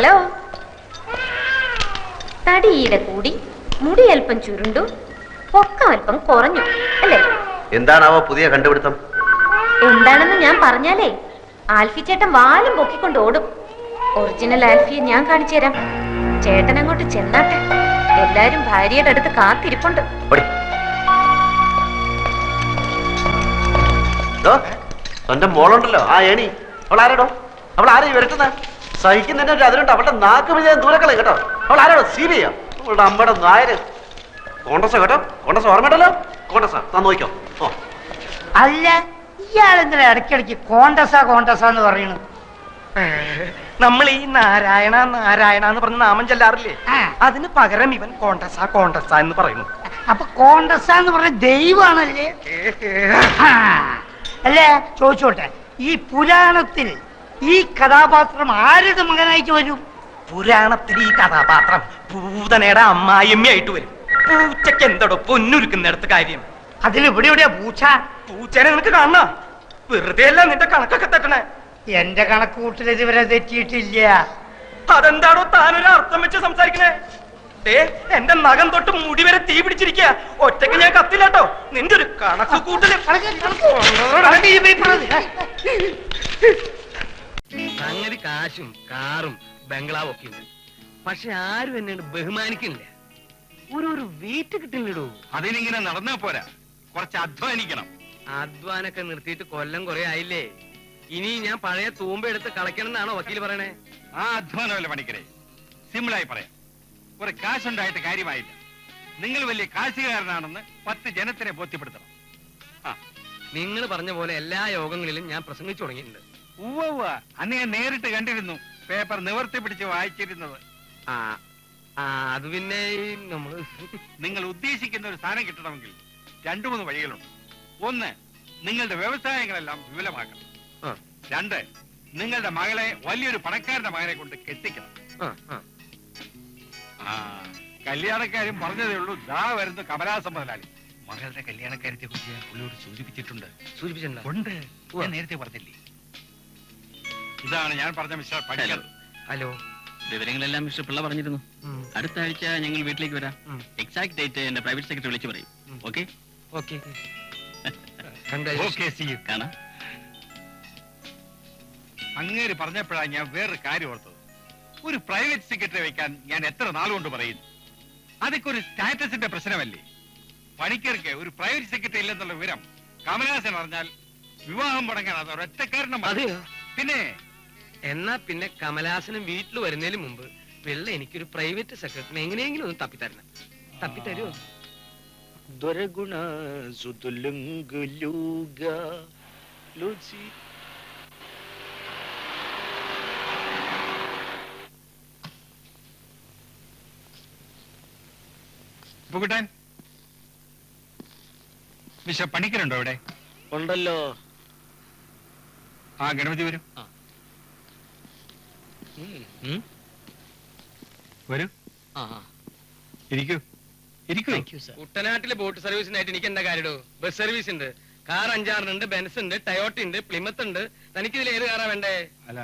Hello. തടിയുടെ കൂടി മുടി അല്പം ചുരുണ്ടു, പൊക്കം അല്പം കുറഞ്ഞു അല്ലേ? എന്താണാവോ പുതിയ കണ്ടുപിടുത്തം? എന്താണെന്ന് ഞാൻ പറഞ്ഞാലേ ആൽഫി ചേട്ടൻ വാലും പൊക്കിക്കൊണ്ട് ഓടും. ഒറിജിനൽ ആൽഫിയെ ഞാൻ കാണിച്ചു തരാം. ചേട്ടൻ അങ്ങോട്ട് ചെന്നാട്ടെ. എല്ലാരും ഭാര്യയുടെ അടുത്ത് കാത്തിരിപ്പുണ്ട്. തന്റെ മോളുണ്ടല്ലോ ആ ഏണി, അവൾ ആരാടോ? അവൾ ആരെയും വരട്ടുന്ന സഹിക്കുന്നതിന്റെ ഒരു അതിലുണ്ട്. അവളുടെ നാക്ക് വിജയം ദൂരക്കളെ കേട്ടോ. അവൾ ആരാടോ? സീനിയ അവളുടെ അമ്മയുടെ നായര്. കോണ്ടസ കേട്ടോ, കോണ്ടസ ഓർമ്മയുണ്ടല്ലോ. കോണ്ടസ താൻ നോക്കിക്കോ. ഓ അല്ല, ഇയാളെന്തിനാ ഇടയ്ക്കിടയ്ക്ക് കോണ്ടസ കോണ്ടസ എന്ന് പറയുന്നു? നമ്മൾ ഈ നാരായണ നാരായണ എന്ന് പറഞ്ഞ നാമം ചെല്ലാറില്ലേ, അതിന് പകരം ഇവൻ കോണ്ടസ കോണ്ടസ എന്ന് പറയുന്നു. അപ്പൊ കോണ്ടസ എന്ന് പറഞ്ഞ ദൈവമാണല്ലേ? അല്ലേ, ചോദിച്ചോട്ടെ, ഈ പുരാണത്തിൽ ഈ കഥാപാത്രം ആരുടെ മകനായിട്ട് വരും? പുരാണത്തിൽ ഈ കഥാപാത്രം പൂതനയുടെ അമ്മായിയമ്മയായിട്ട് വരും. പൂച്ചക്ക് എന്തോടോ പൊന്നുരുക്കുന്നിടത്ത് കാര്യം. അതിലിവിടെ എവിടെയാ പൂച്ച? പൂച്ചനെ നിനക്ക് കാണണ? വെറുതെ അല്ല നിന്റെ കണക്കൊക്കെ തെറ്റണേ. എന്റെ കണക്ക് കൂട്ടിൽ ഇതുവരെ തെറ്റിയിട്ടില്ല. അതെന്താണോ താനൊരു അർത്ഥം വെച്ച് സംസാരിക്കണേ? എന്റെ നഖം തൊട്ട് മുടി വരെ തീ പിടിച്ചിരിക്കുക. ഒറ്റയ്ക്ക് ഞാൻ കത്തില്ലാട്ടോ. നിന്റെ ഒരു കണക്ക് കൂട്ടല്. സംഗതി കാശും കാറും ബംഗ്ലാവും ഒക്കെ ഉണ്ട്, പക്ഷെ ആരും എന്നെ ബഹുമാനിക്കുന്നില്ല. ഒരു വീട്ട് കിട്ടില്ലടോ. അതിനിങ്ങനെ നടന്നാ പോരാ, കുറച്ച് അധ്വാനിക്കണം. അധ്വാനൊക്കെ നിർത്തിയിട്ട് കൊല്ലം കുറെ ആയില്ലേ. ഇനി ഞാൻ പഴയ തൂമ്പ എടുത്ത് കളയ്ക്കണം എന്നാണോ വക്കീൽ പറയണേ? ആ അധ്വാനമല്ല പണിക്കരെ, സിമ്പിളായി പറയാം. കുറെ കാശുണ്ടായിട്ട് കാര്യമായില്ല. നിങ്ങൾ വലിയ കാശുകാരനാണെന്ന് 10 ജനത്തിനെ ബോധ്യപ്പെടുത്തണം. നിങ്ങൾ പറഞ്ഞ പോലെ എല്ലാ യോഗങ്ങളിലും ഞാൻ പ്രസംഗിച്ചു തുടങ്ങിയിട്ടുണ്ട്. ഉവ്വ അന്ന് ഞാൻ നേരിട്ട് കണ്ടിരുന്നു, പേപ്പർ നിവർത്തി പിടിച്ച് വായിച്ചിരുന്നത്. അത് പിന്നെ നിങ്ങൾ ഉദ്ദേശിക്കുന്ന ഒരു സ്ഥാനം കിട്ടണമെങ്കിൽ 2-3 വഴികളുണ്ട്. ഒന്ന്, നിങ്ങളുടെ വ്യവസായങ്ങളെല്ലാം വിപുലമാക്കണം. 2, നിങ്ങളുടെ മകളെ വലിയൊരു പണക്കാരന്റെ മകനെ കൊണ്ട് കെട്ടിക്കണം. കല്യാണക്കാരും പറഞ്ഞതേ ഉള്ളൂ. ദാ വരുന്നു കമലാസം മുതലാളി. മകളുടെ കല്യാണക്കാര്യത്തെ കുറിച്ച് ഞാൻ പുള്ളിയോട് സൂചിപ്പിച്ചിട്ടുണ്ട്. ഞാൻ നേരത്തെ പറഞ്ഞില്ലേ? ഇതാണ് ഞാൻ പറഞ്ഞ മിസ്റ്റർ പണിക്കർ. ഹലോ, വിവരങ്ങളെല്ലാം മിസ്റ്റർ പിള്ള പറഞ്ഞിരുന്നു. അടുത്ത ആഴ്ച ഞങ്ങൾ വീട്ടിലേക്ക് വരാം. എക്സാക്ട് ഡേറ്റ് എന്റെ പ്രൈവറ്റ് സെക്രട്ടറി വിളിച്ചു പറയും. ഓക്കെ ഓക്കെ കാണാം. അങ്ങേര് പറഞ്ഞപ്പോഴാണ് ഞാൻ വേറൊരു കാര്യം ഓർത്തത്. ഒരു പ്രൈവറ്റ് സെക്രട്ടറി വെക്കാൻ ഞാൻ എത്ര നാളുകൊണ്ട് പറയുന്നു. അതൊക്കെ ഒരു സ്റ്റാറ്റസിന്റെ പ്രശ്നമല്ലേ? പണിക്കർക്ക് ഒരു പ്രൈവറ്റ് സെക്രട്ടറി ഇല്ലെന്നുള്ള വിവരം കമലഹാസൻ അറിഞ്ഞാൽ വിവാഹം മുടങ്ങാൻ അത് ഒരൊറ്റ കാരണം. പിന്നെ എന്നാ പിന്നെ കമലഹാസനും വീട്ടിൽ വരുന്നതിന് മുമ്പ് വെള്ള എനിക്കൊരു പ്രൈവറ്റ് സെക്രട്ടറി എങ്ങനെയെങ്കിലും ഒന്ന് തപ്പിത്തരണം. തപ്പിത്തരുമോ? പൂക്കുട്ടാൻ, മിസ്റ്റർ പണിക്കരുണ്ടോ ഇവിടെ? ഉണ്ടല്ലോ. ആ ഗണപതി വരും. വരൂ, ഇരിക്കൂ. കുട്ടനാട്ടിലെ ബോട്ട് സർവീസിനായിട്ട് എനിക്ക് എന്താ കാര്യോ? ബസ് സർവീസ് ഉണ്ട്, കാർ 5-6 ബെൻസ് ഉണ്ട്, ടയോട്ട ഉണ്ട്, പ്ലിമത്ത് ഉണ്ട്. തനിക്ക് ഇതിൽ ഏത് കാറാ വേണ്ടേ? അല്ല,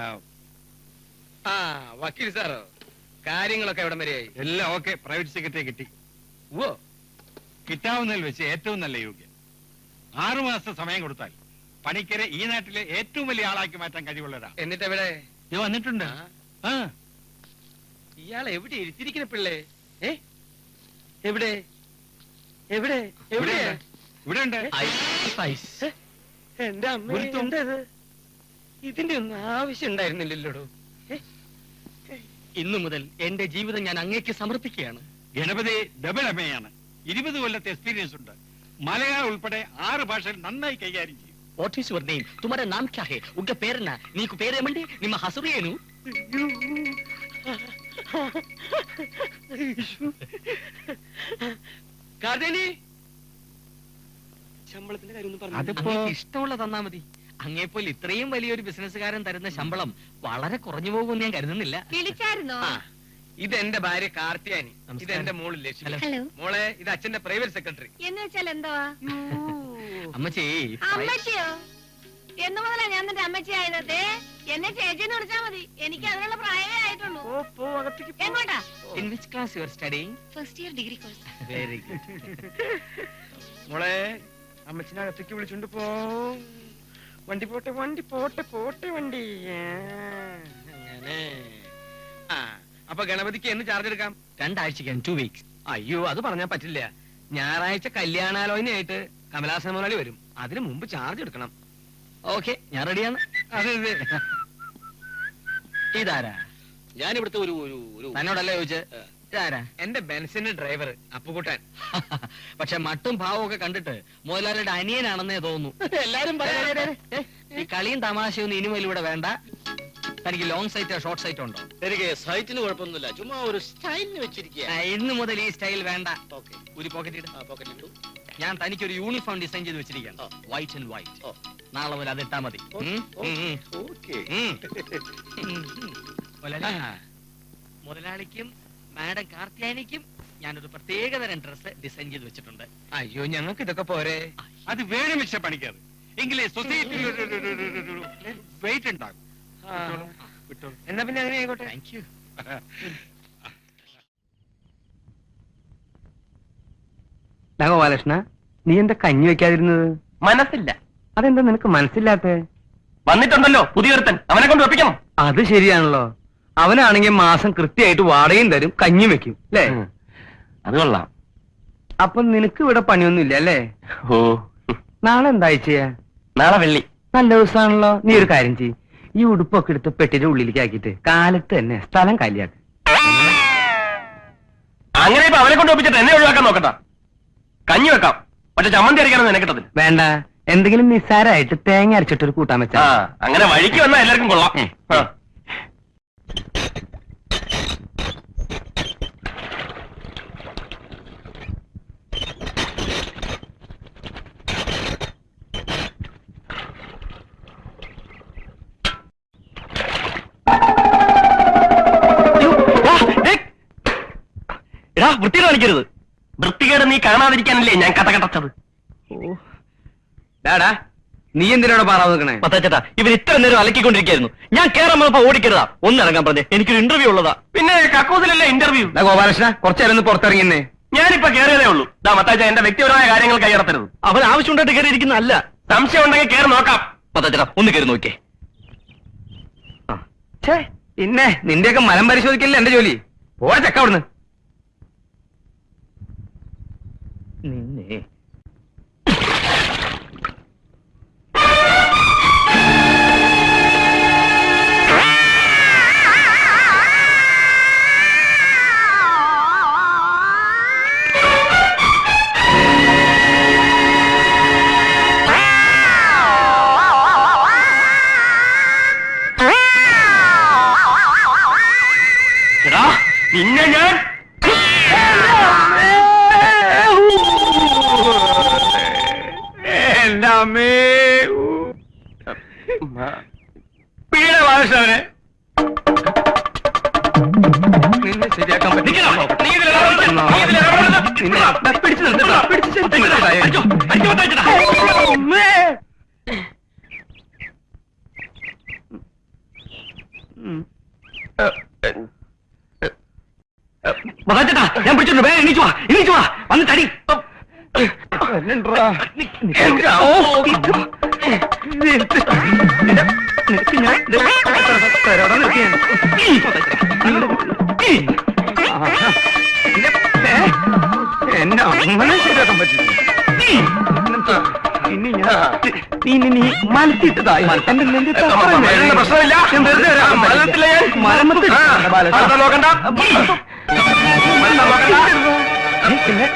വക്കീൽ സാറോ, കാര്യങ്ങളൊക്കെ എവിടം വരെയായി? എല്ലാം ഓക്കെ. പ്രൈവറ്റ് സെക്രട്ടറി കിട്ടി. ഓ, കിട്ടാവുന്നതിൽ വെച്ച് ഏറ്റവും നല്ല യോഗ്യൻ. 6 മാസത്തെ സമയം കൊടുത്താൽ പണിക്കരെ ഈ നാട്ടിലെ ഏറ്റവും വലിയ ആളാക്കി മാറ്റാൻ കഴിവുള്ളവരാ. എന്നിട്ട് എവിടെ വന്നിട്ടുണ്ട്? ഇയാൾ എവിടെ ഇരുത്തിരിക്കുന്ന പിള്ളേ? എവിടെ എവിടെ എവിടെയാ? ഇവിടെ ഉണ്ട്. എന്റെ അമ്മ, എന്തത്? ഇതിന്റെ ഒന്നും ആവശ്യം ഉണ്ടായിരുന്നില്ലല്ലോ. ഇന്നു മുതൽ എന്റെ ജീവിതം ഞാൻ അങ്ങേക്ക് സമർപ്പിക്കുകയാണ്. ഗണപതി ഡബിൾ എംഎയാണ്. 20 കൊല്ലത്തെ എക്സ്പീരിയൻസ് ഉണ്ട്. മലയാളം ഉൾപ്പെടെ 6 ഭാഷകൾ നന്നായി കൈകാര്യം ചെയ്യും. What is your name? तुम्हारा नाम क्या है? उनका पेरना नीकु पेरेमंडी निम्म हसुರು ಏನು? കാർദേനി, ശമ്പളത്തിന്റെ കാര്യം ഒന്ന് പറഞ്ഞു. അതിപ്പോ ഇഷ്ടമുള്ള തന്നാ മതി. അങ്ങേപ്പോലെ ഇത്രയും വലിയൊരു ബിസിനസ്സുകാരൻ തരുന്ന ശമ്പളം വളരെ കുറഞ്ഞു പോകുമെന്ന് ഞാൻ കരുതുന്നില്ല. വിളിച്ചായിരുന്നോ? ഇത് എന്റെ ഭാര്യ കാർത്തിയാനി, ഇത് എന്റെ മോള് ലക്ഷ്മി. മോളെ, ഇത് അച്ഛന്റെ പ്രൈവറ്റ് സെക്രട്ടറി. എന്ന് വെച്ചാൽ എന്തുവാ? അമ്മച്ചി, അമ്മച്ചിയോ? എന്ന് മുതലാ ഞാൻ നിന്റെ അമ്മച്ചിയായത്? എന്നെ ചേച്ചിന്ന് വിളിച്ചാ മതി, എനിക്ക് അതിനുള്ള പ്രായമേ ആയിട്ടുള്ളൂ. എങ്ങോട്ടാ? In which class you are studying? First year degree course. Very good. മോളെ അമ്മച്ചിനെ അകത്തേക്ക് വിളിച്ചോണ്ട് പോ. വണ്ടി പോട്ടെ വണ്ടി പോട്ടെ പോട്ടെ വണ്ടി. അങ്ങനെ അപ്പൊ ഗണപതിക്ക് എന്ന് ചാർജ് എടുക്കാം? 2 ആഴ്ചക്കാണ്, 2 weeks. അയ്യോ അത് പറഞ്ഞാൽ പറ്റില്ല. ഞായറാഴ്ച കല്യാണാലോചനയായിട്ട് കമലാസന മുതലാളി വരും, അതിനു മുമ്പ് ചാർജ് എടുക്കണം. ഓക്കെ, ഞാൻ റെഡിയാണ്. അതെ അതെ. ഇതാരാ? ഞാനിവിടുത്തെ ഒരു തന്നോടല്ലേ ചോദിച്ചേ? ഇതാരാ? എന്റെ ബെൻസിന്റെ ഡ്രൈവർ അപ്പുകുട്ടൻ. പക്ഷെ മട്ടും ഭാവവും ഒക്കെ കണ്ടിട്ട് മുതലാളിയുടെ അനിയനാണെന്നേ തോന്നുന്നു. എല്ലാരും ഈ കളിയും തമാശയൊന്നും ഇനി മുതൽ ഇവിടെ വേണ്ട. തനിക്ക് ലോങ് സൈറ്റോ ഷോർട്ട് സൈറ്റോ ഉണ്ടോ? എനിക്ക് സൈറ്റിന് കുഴപ്പമൊന്നുമില്ല, ചുമ്മാ ഒരു സ്റ്റൈലിന് വെച്ചിരിക്കുക. ഇന്ന് മുതൽ ഈ സ്റ്റൈൽ വേണ്ട. ഒരു പോക്കറ്റ്. ഞാൻ തനിക്കൊരു യൂണിഫോം ഡിസൈൻ ചെയ്ത് വെച്ചിരിക്കുകയാണ്, വൈറ്റ് ആൻഡ് വൈറ്റ്. നാളെ മുതൽ അത് ഇട്ടാ മതി. മുതലാളിക്കും മാഡം കാർത്തിയാനിക്കും ഞാനൊരു പ്രത്യേകതരം ഡ്രസ് ഡിസൈൻ ചെയ്ത് വെച്ചിട്ടുണ്ട്. അയ്യോ ഞങ്ങൾക്ക് ഇതൊക്കെ പോരെ? അത് വേണം മിസ്റ്റർ പണിക്കർ, എങ്കിലേ സൊസൈറ്റിയിൽ വെയിറ്റ് ഉണ്ടാകും. എന്നാ പിന്നെ അങ്ങനെ ആയിക്കോട്ടെ. Thank you. ഗോപാലകൃഷ്ണ, നീ എന്താ കഞ്ഞി വെക്കാതിരുന്നത്? മനസ്സില്ല. അതെന്താ നിനക്ക് മനസ്സില്ലാത്ത? വന്നിട്ടുണ്ടല്ലോ പുതിയൊരുത്തൻ, അവനെ കൊണ്ട് വെപ്പിക്കണം. അത് ശരിയാണല്ലോ. അവനാണെങ്കിൽ മാസം കൃത്യമായിട്ട് വാടകയും തരും, കഞ്ഞിയും വെക്കും അല്ലേ? അത് കൊള്ളാം. അപ്പൊ നിനക്ക് ഇവിടെ പണിയൊന്നും ഇല്ല അല്ലേ? ഓ, നാളെ എന്താ ആഴ്ചയാ? നാളെ വെള്ളി. നല്ല ദിവസമാണല്ലോ. നീ ഒരു കാര്യം ചെയ്യ്, ഈ ഉടുപ്പൊക്കെ എടുത്ത് പെട്ടിയുടെ ഉള്ളിലേക്ക് ആക്കിയിട്ട് കാലത്ത് തന്നെ സ്ഥലം കാലിയാക്ക്. അങ്ങനെ ഇപ്പൊ അവനെ കൊണ്ട് വെപ്പിച്ചിട്ട് എന്നെ ഒഴിവാക്കാൻ നോക്കണ്ട. കഞ്ഞി വെക്കാം, പക്ഷെ ചമ്മന്തി അരയ്ക്കാനൊന്നും എന്നെ കിട്ടത്തില്ല. വേണ്ട, എന്തെങ്കിലും നിസ്സാരമായിട്ട് തേങ്ങ അരച്ചിട്ടൊരു കൂട്ടാൻ വെച്ചാ. അങ്ങനെ വഴിക്ക് വന്നാൽ എല്ലാവർക്കും കൊള്ളാം. വൃത്തി കാണിക്കരുത്. വൃത്തികേട് നീ കാണാതിരിക്കാനല്ലേ ഞാൻ കഥ കടച്ചത്. ഡാടാ, നീ എന്തിനാണ് പാറാവ് നിൽക്കണേ? പത്തേട്ടാ, ഇവർ ഇത്ര നേരം അലക്കിക്കൊണ്ടിരിക്കായിരുന്നു. ഞാൻ കേറാൻ വന്നപ്പോ ഓടിക്കരുതാ, ഒന്നിറങ്ങാൻ പറഞ്ഞേ. എനിക്കൊരു ഇന്റർവ്യൂ ഉള്ളതാ. പിന്നെ കക്കൂസിലല്ലേ ഇന്റർവ്യൂ. ഗോപാലകൃഷ്ണ, കുറച്ചേരം ഒന്ന് പുറത്തിറങ്ങിന്നേ. ഞാനിപ്പോ കയറിയതേ ഉള്ളൂ. മത്താച്ച, എന്റെ വ്യക്തിപരമായ കാര്യങ്ങൾ കൈയടത്തരുത്. അവൻ ആവശ്യമുണ്ടായിട്ട് കയറിയിരിക്കുന്നതല്ല. സംശയം ഉണ്ടെങ്കിൽ കയറി നോക്കാം. പത്തേട്ടാ, ഒന്ന് കയറി നോക്കിയേ. പിന്നെ നിന്റെയൊക്കെ മലം പരിശോധിക്കല്ലേ എന്റെ ജോലി. ഓടെ ചക്ക അവിടുന്ന്. നിന്നെ നിന്നെ ഞാൻ എന്റെ അമ്മേ പിഴ ബാലകൃഷ്ണനെ നിന്നെ ശരിയാക്കാൻ പറ്റില്ല. പിടിച്ചു മതാച്ചേട്ടാ, ഞാൻ പിടിച്ചിട്ടുണ്ട്. വേഗം എണീച്ചു വാ വന്ന് തടി. എന്നെ അങ്ങനെ ശരിയാക്കാൻ പറ്റില്ല. ഇനി നീ മലത്തിട്ടതായി പ്രശ്നമില്ല. മരമത്തിൽ നോക്കണ്ട. പിന്നെ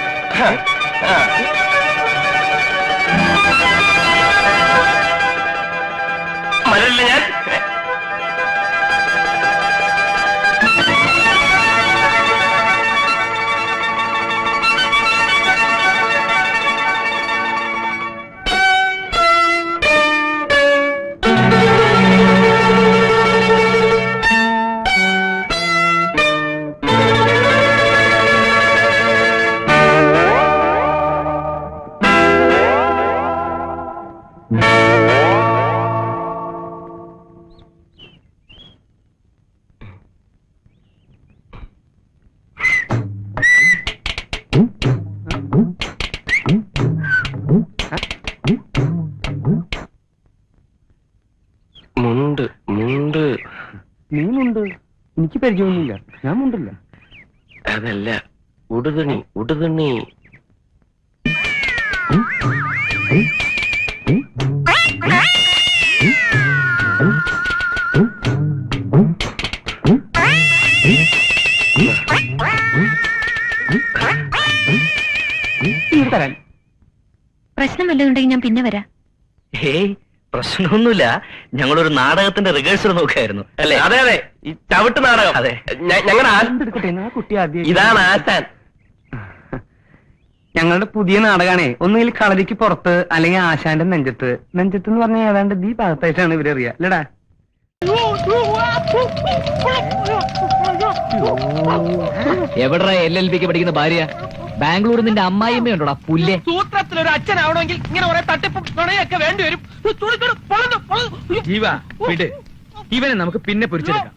മരമില്ല ഞാൻ. പരിചയമൊന്നുമില്ല, ഞാൻ മുണ്ടില്ല. അതല്ല, ഉടുതുണി ഉടുതുണി. തരാൻ പ്രശ്നം വല്ലതുണ്ടെങ്കിൽ ഞാൻ പിന്നെ വരാം. ഹേയ്, പ്രശ്നമൊന്നുമില്ല. ഞങ്ങളൊരു നാടകത്തിന്റെ റിഹേഴ്സൽ നോക്കായിരുന്നു അല്ലേ? അതെ അതെ, ഈ ചവിട്ട് നാടകം. അതെ, ഞങ്ങളുടെ കുട്ടി ആദ്യം ഇതാണ് ആശാൻ. ഞങ്ങളുടെ പുതിയ നാടകമാണേ. ഒന്നുകിൽ കളരിക്ക് പുറത്ത്, അല്ലെങ്കിൽ ആശാന്റെ നെഞ്ചത്ത്. നെഞ്ചത്ത് എന്ന് പറഞ്ഞാൽ ഏതാണ്ട് ഈ ഭാഗത്തായിട്ടാണ് ഇവരറിയാ, അല്ലടാ? എവിടെ LLBക്ക് പഠിക്കുന്ന ഭാര്യ? ബാംഗ്ലൂർ നിന്റെ അമ്മായിമ്മയുണ്ടോടാ പുല്ലേ? സൂത്രത്തിലൊരു അച്ഛനാവണമെങ്കിൽ ഇങ്ങനെ കുറെ തട്ടിപ്പും നുണയൊക്കെ വേണ്ടി വരും. ജീവ വിട്, ഇവനെ നമുക്ക് പിന്നെ പൊരിച്ചെടുക്കാം.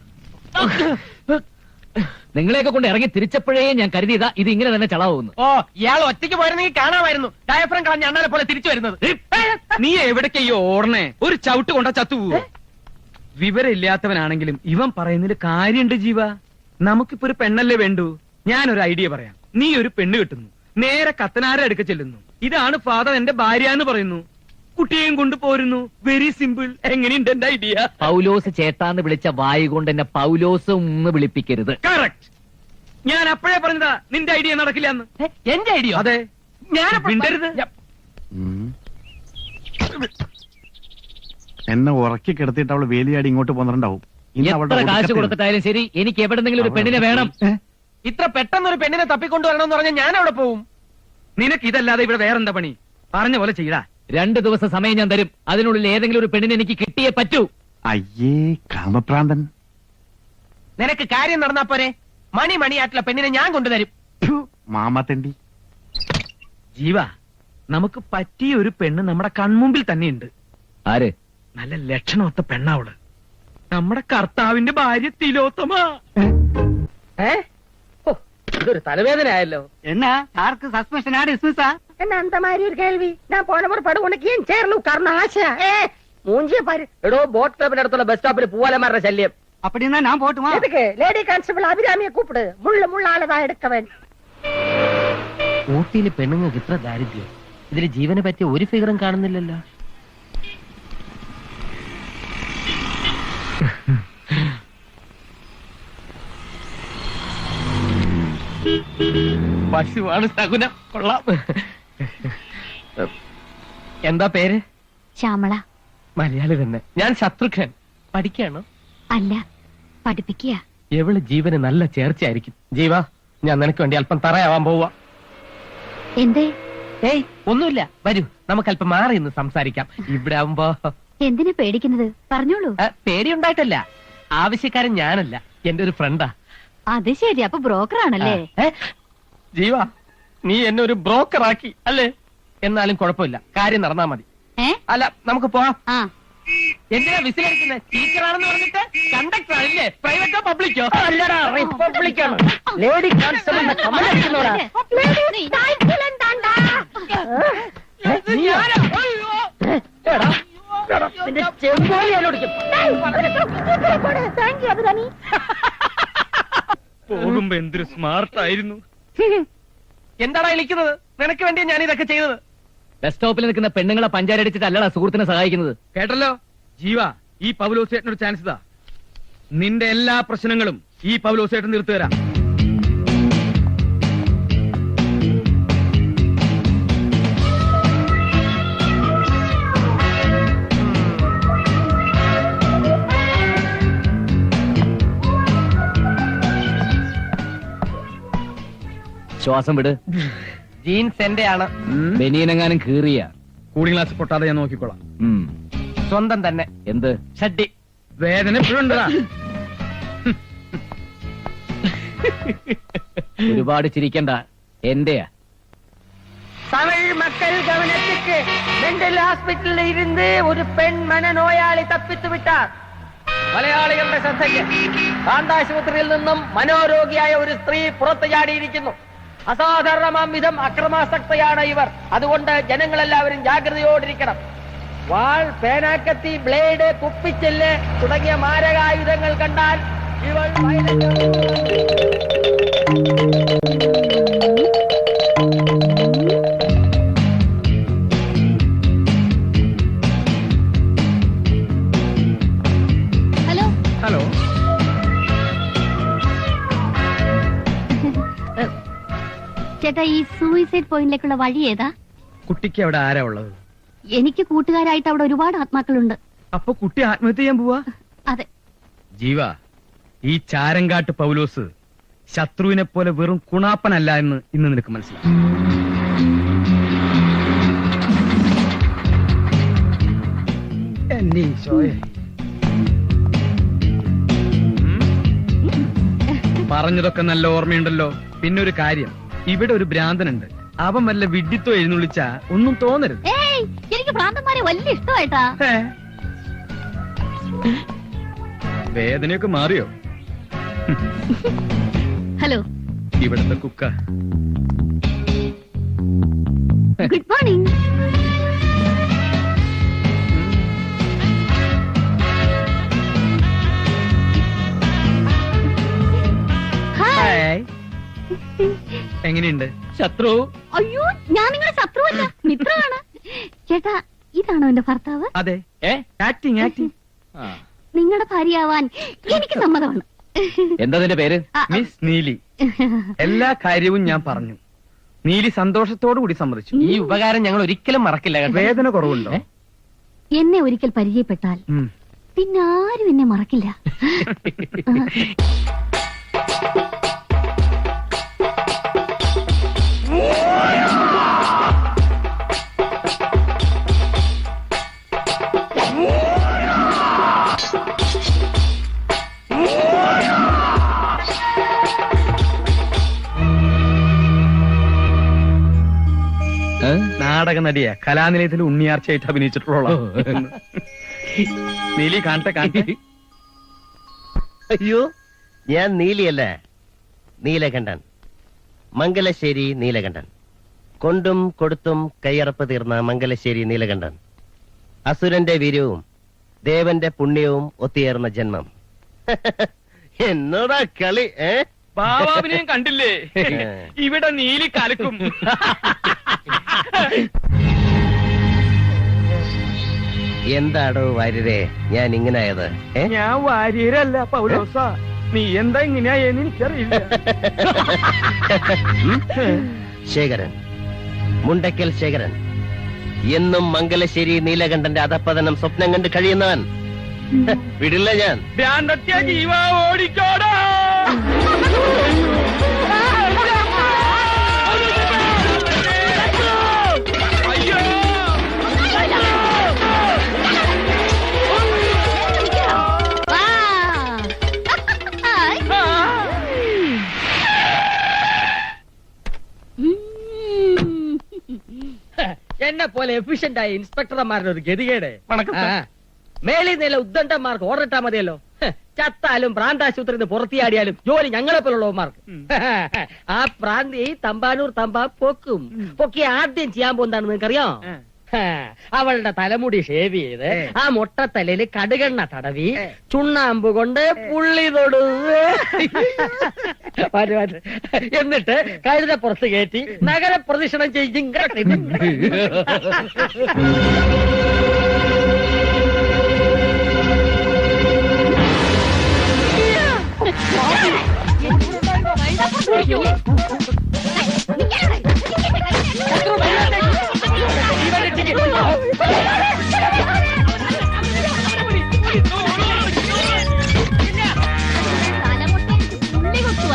നിങ്ങളെയൊക്കെ കൊണ്ട് ഇറങ്ങി തിരിച്ചപ്പോഴേ ഞാൻ കരുതിയതാ ഇത് ഇങ്ങനെ തന്നെ ചളാവുന്നു. ഓ, ഇയാൾ ഒറ്റയ്ക്ക് പോയിരുന്നെങ്കിൽ കാണാമായിരുന്നു. ഡയഫ്രം കളഞ്ഞ അണ്ണാനെ പോലെ തിരിച്ചു വരുന്നത്. നീ എവിടേക്കയ്യോ ഓടണേ? ഒരു ചവിട്ട് കൊണ്ടാ ചത്തുപോവോ? വിവരമില്ലാത്തവനാണെങ്കിലും ഇവൻ പറയുന്നതിൽ കാര്യമുണ്ട് ജീവ. നമുക്കിപ്പോ ഒരു പെണ്ണല്ലേ വേണ്ടു. ഞാനൊരു ഐഡിയ പറയാം. നീ ഒരു പെണ്ണ് കിട്ടുന്നു, നേരെ കത്തനാരെ അടുക്ക ചെല്ലുന്നു. ഇതാണ് ഫാദർ എന്റെ ഭാര്യ എന്ന് പറയുന്നു, കുട്ടിയെയും കൊണ്ട് പോരുന്നു. Very simple. എങ്ങനെയുണ്ട് എന്റെ ഐഡിയ? പൗലോസ് ചേട്ടാന്ന് വിളിച്ച വായു കൊണ്ട് എന്നെ പൗലോസ് ഒന്ന് വിളിപ്പിക്കരുത്. കറക്റ്റ്. ഞാൻ അപ്പോഴേ പറഞ്ഞതാ നിന്റെ ഐഡിയ നടക്കില്ല എന്ന്. എന്റെ ഐഡിയ? അതെ, ഞാൻ മിണ്ടരുത്. എന്നെ ഉറക്കി കിടത്തിയിട്ട് അവള് വേലിയാടി ഇങ്ങോട്ട് പോന്നിട്ടുണ്ടാവും. എത്ര കാശ് കൊടുത്തിട്ടായാലും ശരി, എനിക്ക് എവിടെന്നെങ്കിലും ഒരു പെണ്ണിനെ വേണം. ഇത്ര പെട്ടെന്നൊരു പെണ്ണിനെ തപ്പിക്കൊണ്ടുവരണമെന്ന് പറഞ്ഞാൽ ഞാൻ അവിടെ പോവും. നിനക്ക് ഇതല്ലാതെ ഇവിടെ വേറെന്താ പണി? പറഞ്ഞ പോലെ ചെയ്താ. 2 ദിവസം സമയം ഞാൻ തരും. അതിനുള്ളിൽ ഏതെങ്കിലും ഒരു പെണ്ണിനെ എനിക്ക് കിട്ടിയേ പറ്റൂ. അയ്യേ, കാമപ്രാന്തൻ. നിനക്ക് കാര്യം നടന്നാ പോരെ? മണിയായിട്ടുള്ള പെണ്ണിനെ ഞാൻ കൊണ്ടുതരും. മാമാത്തണ്ടി. ജീവ, നമുക്ക് പറ്റിയ ഒരു പെണ്ണ് നമ്മുടെ കൺമുമ്പിൽ തന്നെയുണ്ട്. ആര്? നല്ല ലക്ഷണമൊത്ത പെണ്ണാവള്. നമ്മുടെ കർത്താവിന്റെ ഭാര്യ തിലോത്തമ. ഇതൊരു തലവേദന ആയല്ലോ. എന്നാ ആർക്ക് സസ്പെൻഷൻ ആണ് ഡിസ്മിസാ? என்ன அந்த மாதிரி ஒரு கேள்வி? நான் போன முறை படு உனக்கு ஏன் சேர்ல உட்காரணும் ஆசை? மூஞ்சிய பாரு. എടോ, ബോട്ട് ക്ലബിന്റെ അടുത്തുള്ള ബസ് സ്റ്റോപ്പിൽ പൂവാലന്മാരുടെ ശല്യം. அப்படின்னா நான் போட்டுமா? எதுக்கு? லேடி கான்ஸ்டபிள் அபிராமியை கூப்பிடு. முள்ளாலதான் எடுக்க வேண்டும். ഊട്ടിയിലെ പെണ്ണുങ്ങൾക്ക് ഇത്ര ദാരിദ്ര്യം, ഇതിൽ ജീവനെ പറ്റിയ ഒരു ഫിഗറും കാണുന്നില്ലല്ലോ. പശുവാണ് ശകുനം. കൊള്ളാം. എന്താ പേര്? ശ്യാമള. മലയാളി തന്നെ. ഞാൻ ശത്രുഘ്നൻ. പഠിക്കാണോ? അല്ല, പഠിപ്പിക്കുക. എവള് ജീവന് നല്ല ചേർച്ചയായിരിക്കും. ജീവ, ഞാൻ നിനക്ക് വേണ്ടി അല്പം തറയാവാൻ പോവാ. എന്തേ? ഏയ്, ഒന്നുമില്ല. വരൂ, നമുക്ക് അല്പം മാറി നിന്ന് സംസാരിക്കാം. ഇവിടെ ആവുമ്പോ എന്തിനാ പേടിക്കുന്നത്? പറഞ്ഞോളൂ. പേടിയുണ്ടായിട്ടല്ല, ആവശ്യക്കാരൻ ഞാനല്ല, എന്റെ ഒരു ഫ്രണ്ടാ. അത് ശരി, അപ്പൊ ബ്രോക്കർ ആണല്ലേ? ജീവ, നീ എന്നെ ഒരു ബ്രോക്കർ ആക്കി അല്ലേ? എന്നാലും കുഴപ്പമില്ല, കാര്യം നടന്നാ മതി. അല്ല, നമുക്ക് പോവാം. എന്തിനാ വിസിലടിക്കുന്നത്? ടീച്ചറാണെന്ന് പറഞ്ഞിട്ട് കണ്ടക്ടർ ആണല്ലേ? പ്രൈവറ്റോ പബ്ലിക്കോ? അല്ലടാ, റിപ്പബ്ലിക്കാണ്. Lady കോൺസ്റ്റബിളിന്റെ comment അടിക്കുന്നോടാ. പോകുമ്പോ എന്തൊരു സ്മാർട്ട് ആയിരുന്നു. എന്താടാ വിളിക്കുന്നത്? നിനക്ക് വേണ്ടിയാ ഞാൻ ഇതൊക്കെ ചെയ്തത്. ബസ് സ്റ്റോപ്പിൽ നിൽക്കുന്ന പെണ്ണുങ്ങളെ പഞ്ചാരടിച്ചിട്ട് അല്ലടാ സുഹൃത്തിനെ സഹായിക്കുന്നത്. കേട്ടല്ലോ ജീവ, ഈ പൗലോസേട്ടനൊരു ചാൻസ് ഇതാ. നിന്റെ എല്ലാ പ്രശ്നങ്ങളും ഈ പൗലോസേട്ടൻ തീർത്തു തരാം. ശ്വാസം വിട്. ജീൻസ് എന്റെ ആണ്. ബനിയനെങ്ങാനും കീറിയ കൂളിംഗ് ഗ്ലാസ് പൊട്ടാതെ ഞാൻ നോക്കിക്കോളാം. സ്വന്തം തന്നെ. എന്ത് ഷഡ്ഡി. വേദന എപ്പോഴുണ്ടാ? ഒരുപാട് ചിരിക്കണ്ട, എന്റെയാ. தமிழ் மக்கள் கவனத்துக்கு மெண்டல் ஹாஸ்பிட்டலில் இருந்து ஒரு பெண் மனநோயாளி தப்பித்து விட்டார். മലയാളികളുടെ ശ്രദ്ധയ്ക്ക്, കാണ്ടാശുപത്രിയിൽ നിന്നും മനോരോഗിയായ ഒരു സ്ത്രീ പുറത്തു ചാടിയിരിക്കുന്നു. അസാധാരണമാം വിധം അക്രമാസക്തയാണ് ഇവർ. അതുകൊണ്ട് ജനങ്ങളെല്ലാവരും ജാഗ്രതയോടിരിക്കണം. വാൾ, പേനാക്കത്തി, ബ്ലേഡ്, കുപ്പിച്ചെല്ല് തുടങ്ങിയ മാരകായുധങ്ങൾ കണ്ടാൽ ഹലോ ഹലോ. ചേട്ടാ, ഈ സൂയിസൈഡ് പോയിന്റിലേക്കുള്ള വഴി ഏതാ? കുട്ടിക്ക് അവിടെ ആരാ ഉള്ളത്? എനിക്ക് കൂട്ടുകാരായിട്ട് അവിടെ ഒരുപാട് ആത്മാക്കളുണ്ട്. അപ്പൊ കുട്ടി ആത്മഹത്യ ചെയ്യാൻ പോവാ? അതെ. ജീവ, ഈ ചാരങ്കാട്ട് പൗലോസ് ശത്രുവിനെ പോലെ വെറും കുണാപ്പനല്ല എന്ന് ഇന്ന് നിനക്ക് മനസ്സിലാവും. എന്റെ ഈശോയെ. പറഞ്ഞതൊക്കെ നല്ല ഓർമ്മയുണ്ടല്ലോ. പിന്നൊരു കാര്യം, ഇവിടെ ഒരു ഭ്രാന്തനുണ്ട്. അവൻ വല്ല വിഡ്ഢിത്തോ എഴുന്നള്ളിച്ച ഒന്നും തോന്നരുത്. ഏയ്, എനിക്ക് ഭ്രാന്തന്മാരെ വലിയ ഇഷ്ടമായിട്ടാ. വേദനയൊക്കെ മാറിയോ? ഹലോ, ഇവിടുത്തെ കുക്ക. Good morning. ഹായ്. എങ്ങനെയുണ്ട് ശത്രു? അയ്യോ, ഞാൻ നിങ്ങളുടെ ശത്രുവല്ല, മിത്രമാണ്. ചേട്ടാ, ഇതാണോ എന്റെ ഭർത്താവ്? അതെ. Acting acting. നിങ്ങളുടെ ഭാര്യയാവാൻ എനിക്ക് സമ്മതമാണ്. എന്താ നിന്റെ പേര്? മിസ് നീലി. എല്ലാ കാര്യവും ഞാൻ പറഞ്ഞു. നീലി സന്തോഷത്തോടു കൂടി സമ്മതിച്ചു. ഈ ഉപകാരം ഞങ്ങൾ ഒരിക്കലും മറക്കില്ല. വേദന കുറവുണ്ടോ? എന്നെ ഒരിക്കൽ പരിചയപ്പെട്ടാൽ പിന്നെ ആരും എന്നെ മറക്കില്ല. നാടക നടിയാ, കലാനിലയത്തിൽ ഉണ്ണിയാർച്ചയായിട്ട് അഭിനയിച്ചിട്ടുള്ള. നീലി കാണട്ടെ കാണട്ടെ. അയ്യോ, ഞാൻ നീലിയല്ല, നീലകണ്ഠൻ. മംഗലശ്ശേരി നീലകണ്ഠൻ. കൊണ്ടും കൊടുത്തും കയ്യറപ്പ് തീർന്ന മംഗലശ്ശേരി നീലകണ്ഠൻ. അസുരന്റെ വീര്യവും ദേവന്റെ പുണ്യവും ഒത്തുചേർന്ന ജന്മം. എന്നോടാ കളി? ബാബാവിനെയും കണ്ടില്ലേ? ഇവിടെ നീലി കലക്കും. എന്താടോ വാര്യരെ ഞാൻ ഇങ്ങനായത്? ഞാൻ വാര്യരല്ല പൗലോസ. നീ എന്താ ഇങ്ങനെയായെന്ന് എനിക്കറിയില്ല. ശേഖരൻ, മുണ്ടക്കൽ ശേഖരൻ. എന്നും മംഗലശ്ശേരി നീലകണ്ഠന്റെ അധപ്പതനം സ്വപ്നം കണ്ട് കഴിയുന്നവൻ. വിടില്ല ഞാൻ. ജീവ ഓടിക്കോടാ. എന്നെ പോലെ എഫിഷ്യന്റ് ആയ ഇൻസ്പെക്ടർമാരുടെ ഒരു ഗതികേട്. മേലിൽ നില ഉദ്ദണ്ഡന്മാർക്ക് ഓർഡിട്ടാ മതിയല്ലോ. ചത്താലും പ്രാന്താശുപത്രിയിൽ പുറത്തിയാടിയാലും ജോലി ഞങ്ങളെ പോലുള്ളവന്മാർക്ക്. ആ പ്രാന്തി തമ്പാനൂർ തമ്പാ പൊക്കും. പൊക്കി ആദ്യം ചെയ്യാൻ പോകുന്നതാണ് നിങ്ങൾക്കറിയോ? അവളുടെ തലമുടി ഷേവ് ചെയ്ത് ആ മുട്ടത്തലയില് കടുകെണ്ണ തടവി ചുണ്ണാമ്പ് കൊണ്ട് പുള്ളി തൊടു. എന്നിട്ട് കഴുത പുറത്ത് കയറ്റി നഗരപ്രദക്ഷിണം ചെയ്യും.